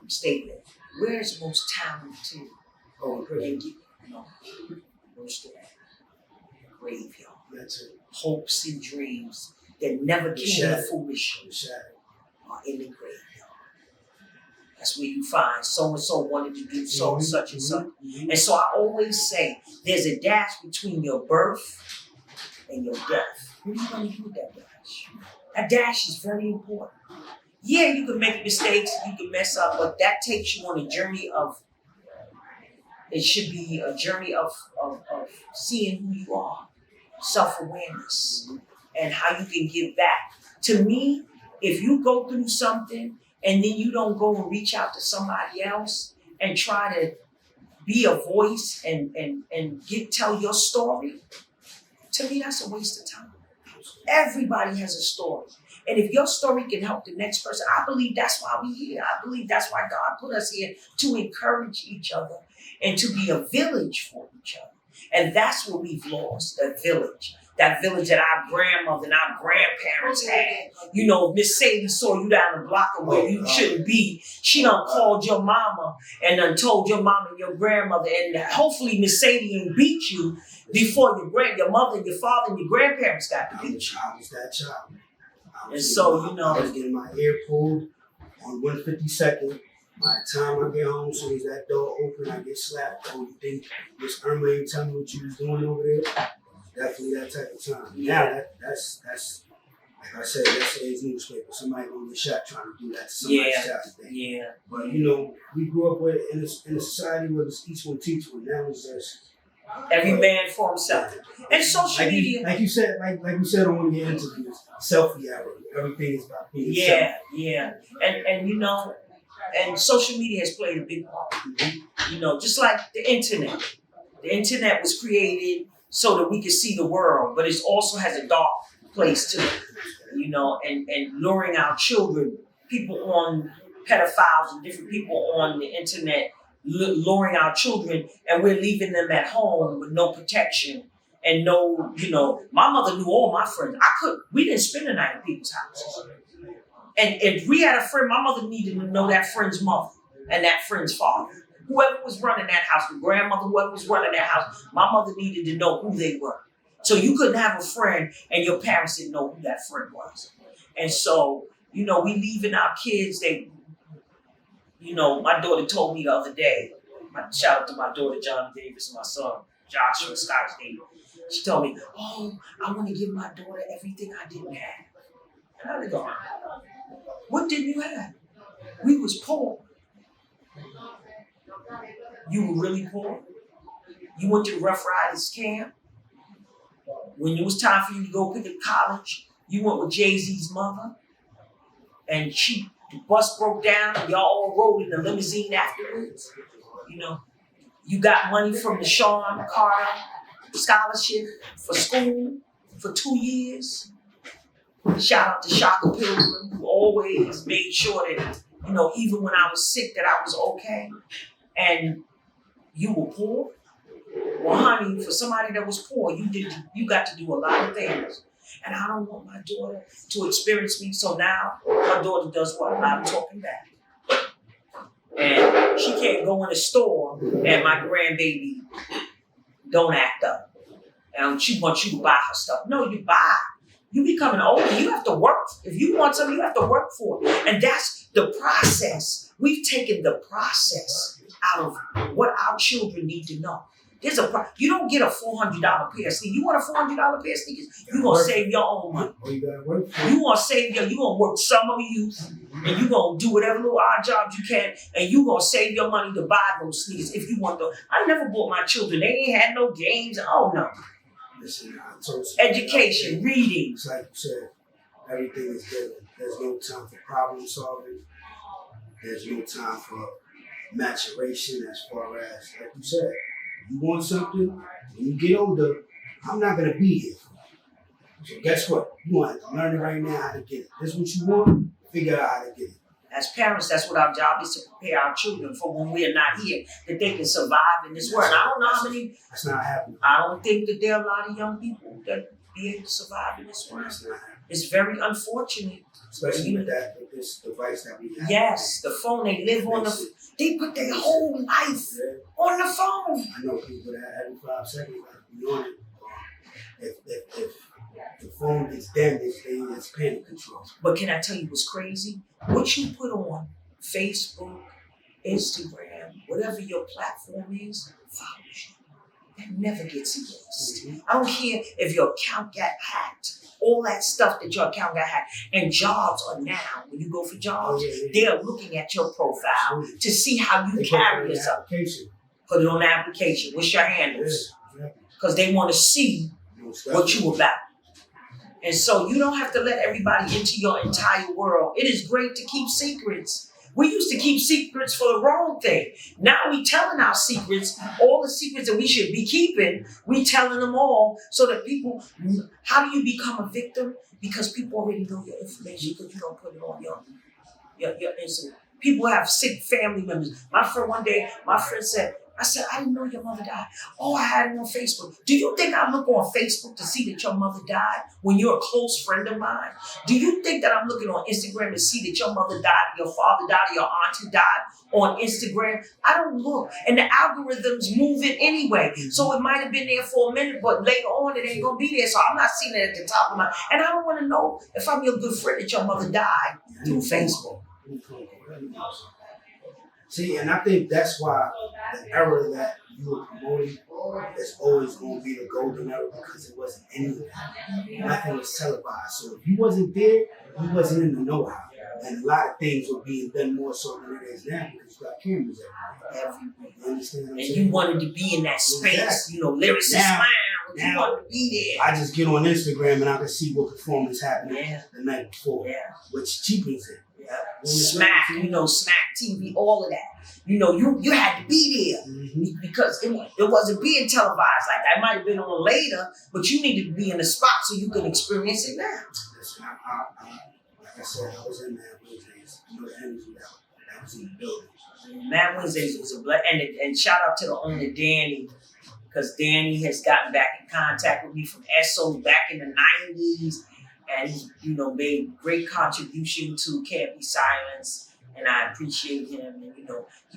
statement. Where's the most talented? Oh, And where's the graveyard? That's it. Hopes and dreams that never came to fruition are in the graveyard. That's where you find so and so wanted to do so and such and such. And so I always say there's a dash between your birth and your death. What are you going to do with that dash? That dash is very important. Yeah, you can make mistakes, you can mess up, but that takes you on a journey of, it should be a journey of seeing who you are, self-awareness, and how you can give back. To me, if you go through something and then you don't go and reach out to somebody else and try to be a voice and tell your story, to me, that's a waste of time. Everybody has a story. And if your story can help the next person, I believe that's why we're here. I believe that's why God put us here, to encourage each other and to be a village for each other. And that's what we've lost, that village. That village that our grandmother and our grandparents had. You know, Miss Sadie saw you down the block of where you shouldn't be. She done called your mama and done told your mama and your grandmother, and hopefully Miss Sadie didn't beat you before your mother and your father and your grandparents got to beat you. I was that child. And so, you know. I was getting my ear pulled on 152nd. By the time I get home, as soon as that door open, I get slapped. Oh, you think Miss Irma ain't tell me what you was doing over there? Definitely that type of time. Yeah, that's like I said, yesterday's newspaper. Somebody gonna get shot trying to do that to somebody's child today. Yeah. But you know, we grew up with in a society where it's each one teach one. Now it's just every man for himself. And social media, like you said on one of your interviews, selfie hour. Everything is about being self. Yeah. And you know, and social media has played a big part. You know, just like the internet. The internet was created so that we can see the world, but it also has a dark place to it, you know, and luring our children, people on pedophiles and different people on the internet, luring our children, and we're leaving them at home with no protection and no, you know, my mother knew all my friends. We didn't spend the night at people's houses. And if we had a friend, my mother needed to know that friend's mother and that friend's father. Whoever was running that house, the grandmother, whoever was running that house, my mother needed to know who they were. So you couldn't have a friend and your parents didn't know who that friend was. And so, you know, we leaving our kids, you know, my daughter told me the other day, shout out to my daughter, John Davis, and my son, Joshua Scott Davis. She told me, oh, I want to give my daughter everything I didn't have. And I was going, what didn't you have? We was poor. You were really poor. You went to the Rough Riders camp. When it was time for you to go pick a college, you went with Jay-Z's mother. And the bus broke down and y'all all rode in the limousine afterwards. You know, you got money from the Sean Carter scholarship for school for 2 years. Shout out to Shaka Pilgrim, who always made sure that, you know, even when I was sick, that I was okay. And you were poor. Well, honey, for somebody that was poor, you got to do a lot of things. And I don't want my daughter to experience me. So now my daughter does what? I'm talking back. And she can't go in the store and my grandbaby don't act up. And she wants you to buy her stuff. No, you buy. You becoming older, you have to work. If you want something, you have to work for it. And that's the process. We've taken the process out of what our children need to know. You don't get a $400 pair of sneakers. You want a $400 pair of sneakers? You're going to save your own money. You got to work for it. You're going to work summer youth, and you're going to do whatever little odd jobs you can, and you're going to save your money to buy those sneakers if you want them. I never bought my children. They ain't had no games. Oh, no. Listen, education, reading. It's like you said, everything is good. There's no time for problem solving. There's no time for maturation as far as, like you said, you want something, when you get older, I'm not going to be here for you. So guess what? You want to learn it right now how to get it. This is what you want, figure out how to get it. As parents, that's what our job is, to prepare our children for when we are not here, that they can survive in this world. I don't know how many. That's not happening. I don't think that there are a lot of young people that be able to survive in this world. That's not happening. It's very unfortunate. Especially with this device that we have. Yes, the phone. They live on they put their whole life on the phone. I know people that every 5 seconds be on it. If the phone gets damaged, it's panic control. But can I tell you what's crazy? What you put on Facebook, Instagram, whatever your platform is, follows you. That never gets erased. Mm-hmm. I don't care if your account got hacked. All that stuff that your account got hacked. And jobs are now, when you go for jobs, they're looking at your profile to see how you carry yourself. Put it on the application. What's your handles? Because they want to see what you about. And so you don't have to let everybody into your entire world. It is great to keep secrets. We used to keep secrets for the wrong thing. Now we telling our secrets, all the secrets that we should be keeping, we telling them all so that people, how do you become a victim? Because people already know your information because you don't put it on your Instagram. People have sick family members. My friend said, I didn't know your mother died. Oh, I had it on Facebook. Do you think I look on Facebook to see that your mother died when you're a close friend of mine? Do you think that I'm looking on Instagram to see that your mother died, your father died, or your auntie died on Instagram? I don't look. And the algorithms move it anyway. So it might have been there for a minute, but later on it ain't going to be there. So I'm not seeing it at the top of my... And I don't want to know if I'm your good friend that your mother died through Facebook. See, and I think that's why the era that you were promoting is always going to be the golden era because it wasn't anything. Nothing was televised. So if you wasn't there, you wasn't in the know-how. And a lot of things were being done more so than it is now because you got cameras everywhere. You understand what I'm saying? And you wanted to be in that space, Exactly. You know, lyrics and smile. You wanted to be there. I just get on Instagram and I can see what performance happened the night before, which cheapens it. Smack TV, all of that. You know, you had to be there because it wasn't being televised like that. It might have been on later, but you needed to be in the spot so you could experience it now. Listen, like I said, I was in Mad Wednesdays. You know the energy that was in the building. Mad Wednesdays was a blessing. And shout out to the owner, Danny, because Danny has gotten back in contact with me from ESO back in the 90s. And he, made great contribution to Can't Be Silenced, and I appreciate him. And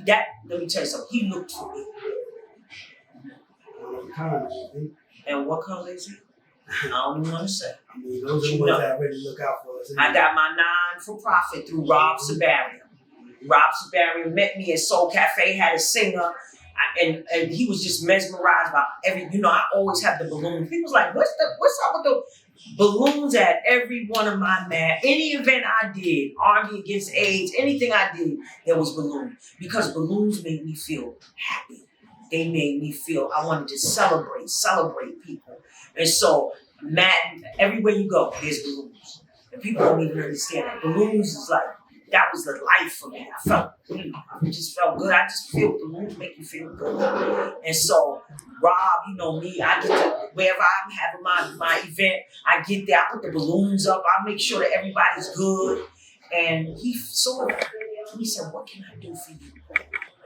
let me tell you something. He looked for me. And what color is he? I don't even want to say. I mean, those are the ones that really look out for us. I got my non-for-profit through Rob Sabarian. Rob Sabarian met me at Soul Cafe, had a singer. And he was just mesmerized by I always have the balloons. People's like, what's up with the balloons at every one of my any event I did, Army Against AIDS, anything I did, there was balloons. Because balloons made me feel happy. They made me feel I wanted to celebrate people. And so, everywhere you go, there's balloons. And people don't even understand that. Balloons is like, that was the life for me. I just felt good. I just feel balloons make you feel good. And so, Rob, me, I get to, wherever I'm having my event, I get there, I put the balloons up, I make sure that everybody's good. And he saw it. He said, what can I do for you?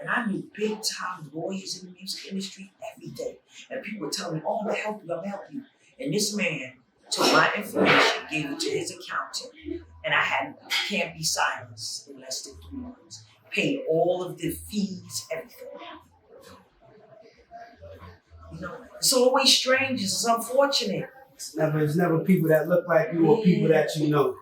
And I knew big time lawyers in the music industry every day. And people would tell me, oh, I'm going to help you. And this man took my information, gave it to his accountant, and I had Can't Be Silenced in less than 3 months. Paid all of the fees, everything. It's always strangers. It's unfortunate. It's never people that look like you or people that you know.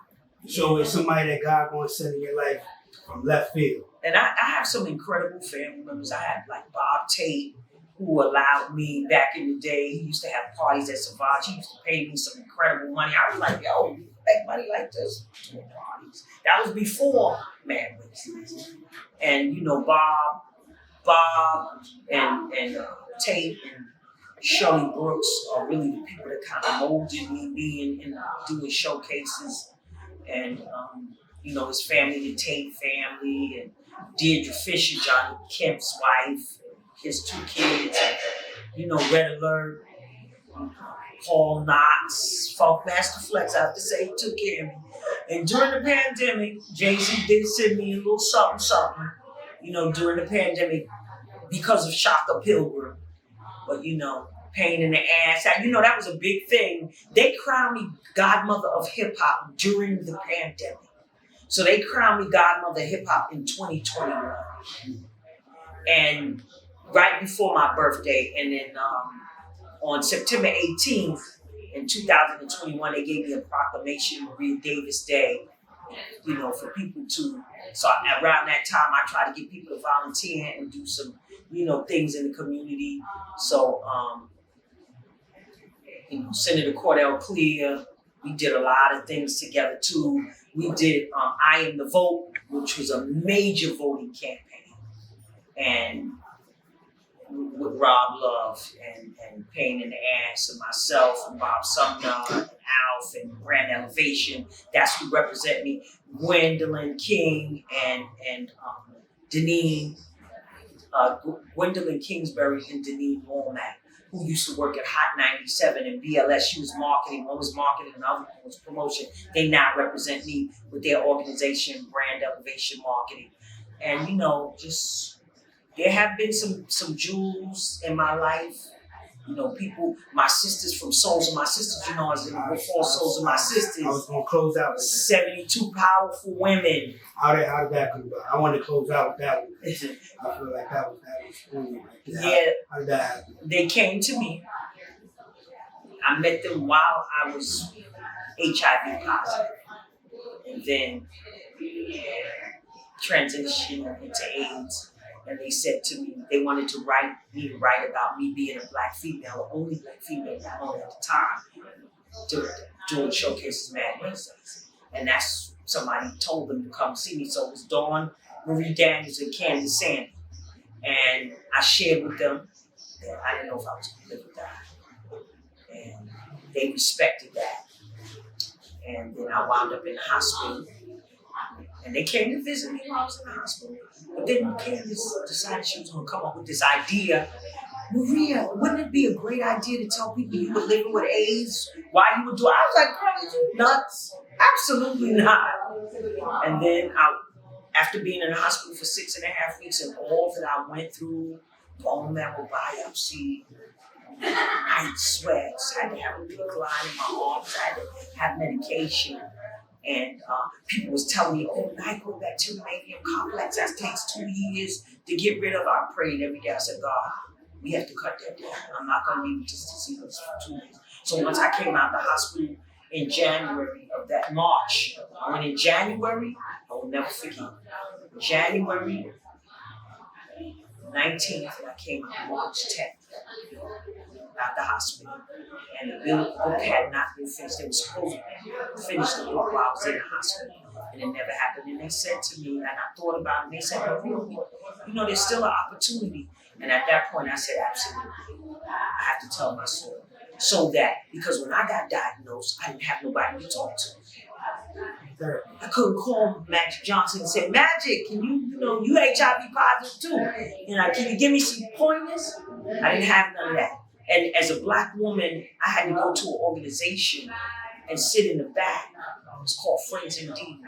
So it's somebody that God going to send in your life from left field. And I have some incredible family members. I had like Bob Tate, who allowed me back in the day. He used to have parties at Savage. He used to pay me some incredible money. I was like, yo, you make money like this? Parties. That was before Mad Wednesdays. And Bob and Tate and Shirley Brooks are really the people that kind of molded me being and doing showcases. And his family, the Tate family, and Deirdre Fisher, Johnny Kemp's wife, his 2 kids, and, Red Alert, Paul Knox, Funk Master Flex, I have to say, he took care of me. And during the pandemic, Jay-Z did send me a little something, during the pandemic because of Shaka Pilgrim. But, pain in the ass. That was a big thing. They crowned me godmother of hip hop during the pandemic. So they crowned me godmother of hip hop in 2021. And right before my birthday. And then on September 18th in 2021, they gave me a proclamation, Maria Davis Day, for people to. So around that time, I tried to get people to volunteer and do some, things in the community. So, Senator Cordell Clear, we did a lot of things together too. We did I Am the Vote, which was a major voting campaign. And with Rob Love and Pain in the Ass and myself and Bob Sumner and Alf and Brand Elevation. That's who represent me. Gwendolyn King and Deneen, Gwendolyn Kingsbury and Deneen Womack, who used to work at Hot 97 and BLS. She was marketing, one was marketing and the other one was promotion. They now represent me with their organization, Brand Elevation Marketing. And, there have been some jewels in my life. People, my sisters from Souls of My Sisters, as in before Souls of My Sisters. I was going to close out with 72 powerful women. How did that come about? I wanted to close out with that one. I feel like that was poignant right there. Yeah. How did that happen? They came to me. I met them while I was HIV positive. And then transitioned into AIDS. And they said to me, they wanted to write about me being a black female, the only black female known at the time, doing showcases Mad Wednesdays. And that's somebody told them to come see me. So it was Dawn Marie Daniels and Candace Sandy. And I shared with them that I didn't know if I was going to live with that. And they respected that. And then I wound up in the hospital. And they came to visit me while I was in the hospital. But then Candace decided she was going to come up with this idea. Maria, wouldn't it be a great idea to tell people you were living with AIDS? Why you would do it? I was like, girl, are you nuts? Absolutely not. And then after being in the hospital for 6.5 weeks and all that I went through, bone marrow biopsy, night sweats, I had to have a big line in my arms, I had to have medication. And people was telling me, microbacterium complex, that takes 2 years to get rid of. I prayed every day. I said, God, we have to cut that down. I'm not going to leave this disease for 2 years. So once I came out of the hospital in January of that March, I went in January, I will never forget. January 19th, and I came out March 10th. Out the hospital, and the book had not been finished. They were supposed to finish the book while I was in the hospital, and it never happened. And they said to me, and I thought about it, and they said, there's still an opportunity. And at that point, I said, absolutely, I have to tell my story. So that, because when I got diagnosed, I didn't have nobody to talk to. I couldn't call Magic Johnson and say, Magic, can you HIV positive too? Can you give me some pointers? I didn't have none of that. And as a black woman, I had to go to an organization and sit in the back. It was called Friends Indeed.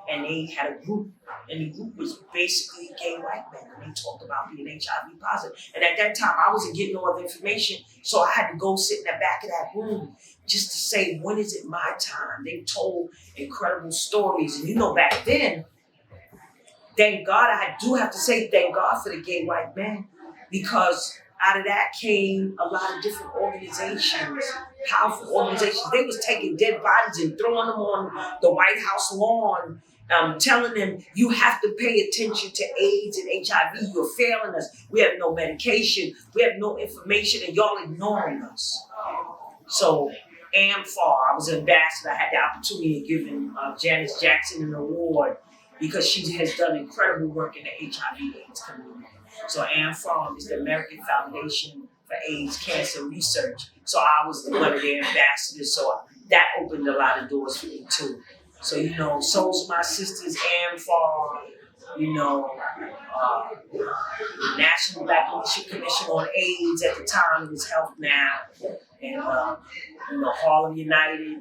And they had a group, and the group was basically gay white men. And they talked about being HIV positive. And at that time, I wasn't getting no other information, so I had to go sit in the back of that room just to say, when is it my time? They told incredible stories. And back then, thank God, I do have to say thank God for the gay white men, because out of that came a lot of different organizations, powerful organizations. They was taking dead bodies and throwing them on the White House lawn, telling them, you have to pay attention to AIDS and HIV. You're failing us. We have no medication. We have no information, and y'all ignoring us. So AMFAR, I was an ambassador. I had the opportunity of giving Janice Jackson an award because she has done incredible work in the HIV/AIDS community. So AMFAR is the American Foundation for AIDS Cancer Research. So I was one of their ambassadors. So that opened a lot of doors for me too. So, Souls of My Sisters, AMFAR, National Black Leadership Commission on AIDS at the time, it was Health Now, and Harlem United,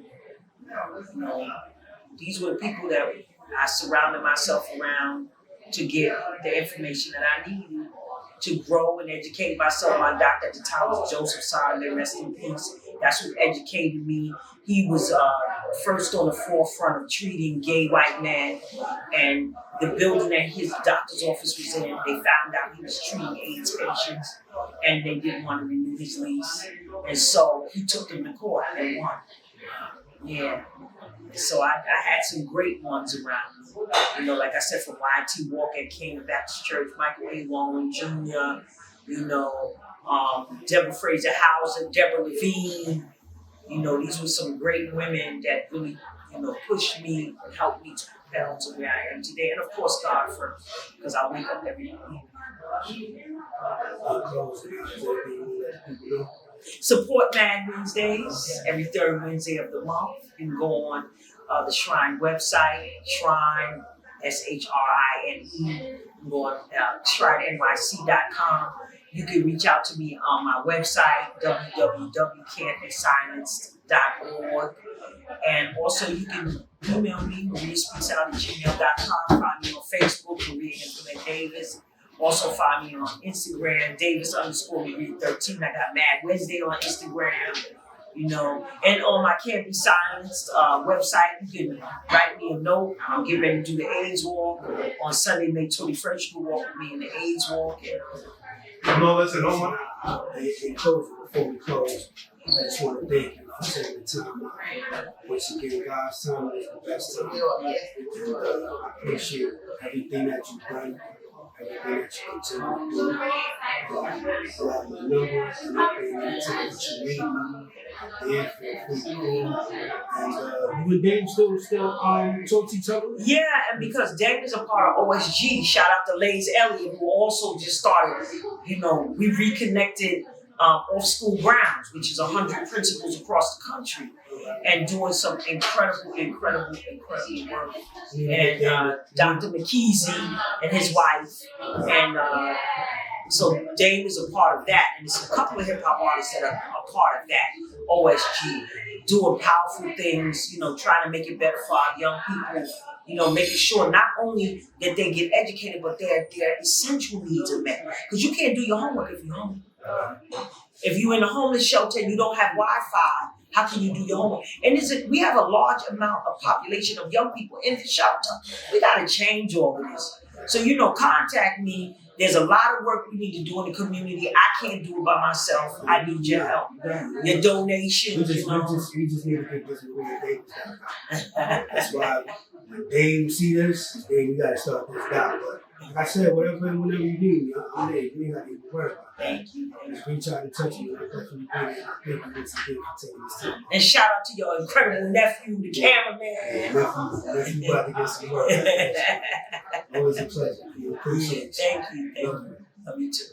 these were the people that I surrounded myself around to get the information that I needed to grow and educate myself. My doctor at the time was Joseph Solomon, rest in peace. That's who educated me. He was first on the forefront of treating gay white men. And the building that his doctor's office was in, they found out he was treating AIDS patients and they didn't want to renew his lease. And so he took them to court and won. Yeah. So I had some great ones around me. You know, like I said, from Y.T. Walker at King Baptist Church, Michael A. Long Jr., you know, Deborah Fraser Hauser, Deborah Levine. You know, these were some great women that really, you know, pushed me and helped me to propel to where I am today. And of course, God first, because I wake up every morning. Support Mad Wednesdays every third Wednesday of the month. You can go on the Shrine website, Shrine, SHRINE. You can go on shrinenyc.com. You can reach out to me on my website, www.can'tbesilenced.org. And also you can email me, mariaspeaksout@gmail.com. Find me on Facebook, Maria Antoinette Davis. Also find me on Instagram, Davis_Maria13. I got Mad Wednesday on Instagram, you know. And on my Can't Be Silenced website, you can write me a note. I'm getting ready to do the AIDS walk on Sunday, May 21st. You can walk with me in the AIDS walk. No, listen, in closing, before we close, I just want to thank you for taking the time out. Once again, God's time is the best time. And I appreciate everything that you've done, everything that you continue to do. I have my numbers and everything that you need me. There, feel free to call. And you and Dave still talk to each other? Yeah, and because Dave is a part of OSG, shout out to Lays Elliott, who also just started, you know, we reconnected off school grounds, which is 100 principals across the country, and doing some incredible work. And Dr. McKeezy and his wife, and so Dave is a part of that, and there's a couple of hip hop artists that are a part of that. OSG, doing powerful things, you know, trying to make it better for our young people, you know, making sure not only that they get educated, but their essential needs are met. Because you can't do your homework if you're hungry. If you're in a homeless shelter and you don't have Wi-Fi, how can you do your homework? And we have a large amount of population of young people in the shelter. We got to change all of this. So, you know, contact me. There's a lot of work we need to do in the community. I can't do it by myself. I need your help. Your donations. We just need to get this Maria Davis down. That's why when Dave see this, Dave, we got to start this down. But like I said, whenever you need me, I'm there. You ain't got to even worry about that. Thank you. Just reach out and touch me. I'll definitely be there. Thank you once again for taking this time. And shout out to your incredible nephew, the cameraman. Nephew about to get some work. Always a pleasure. Appreciate you. Thank you. Love you too.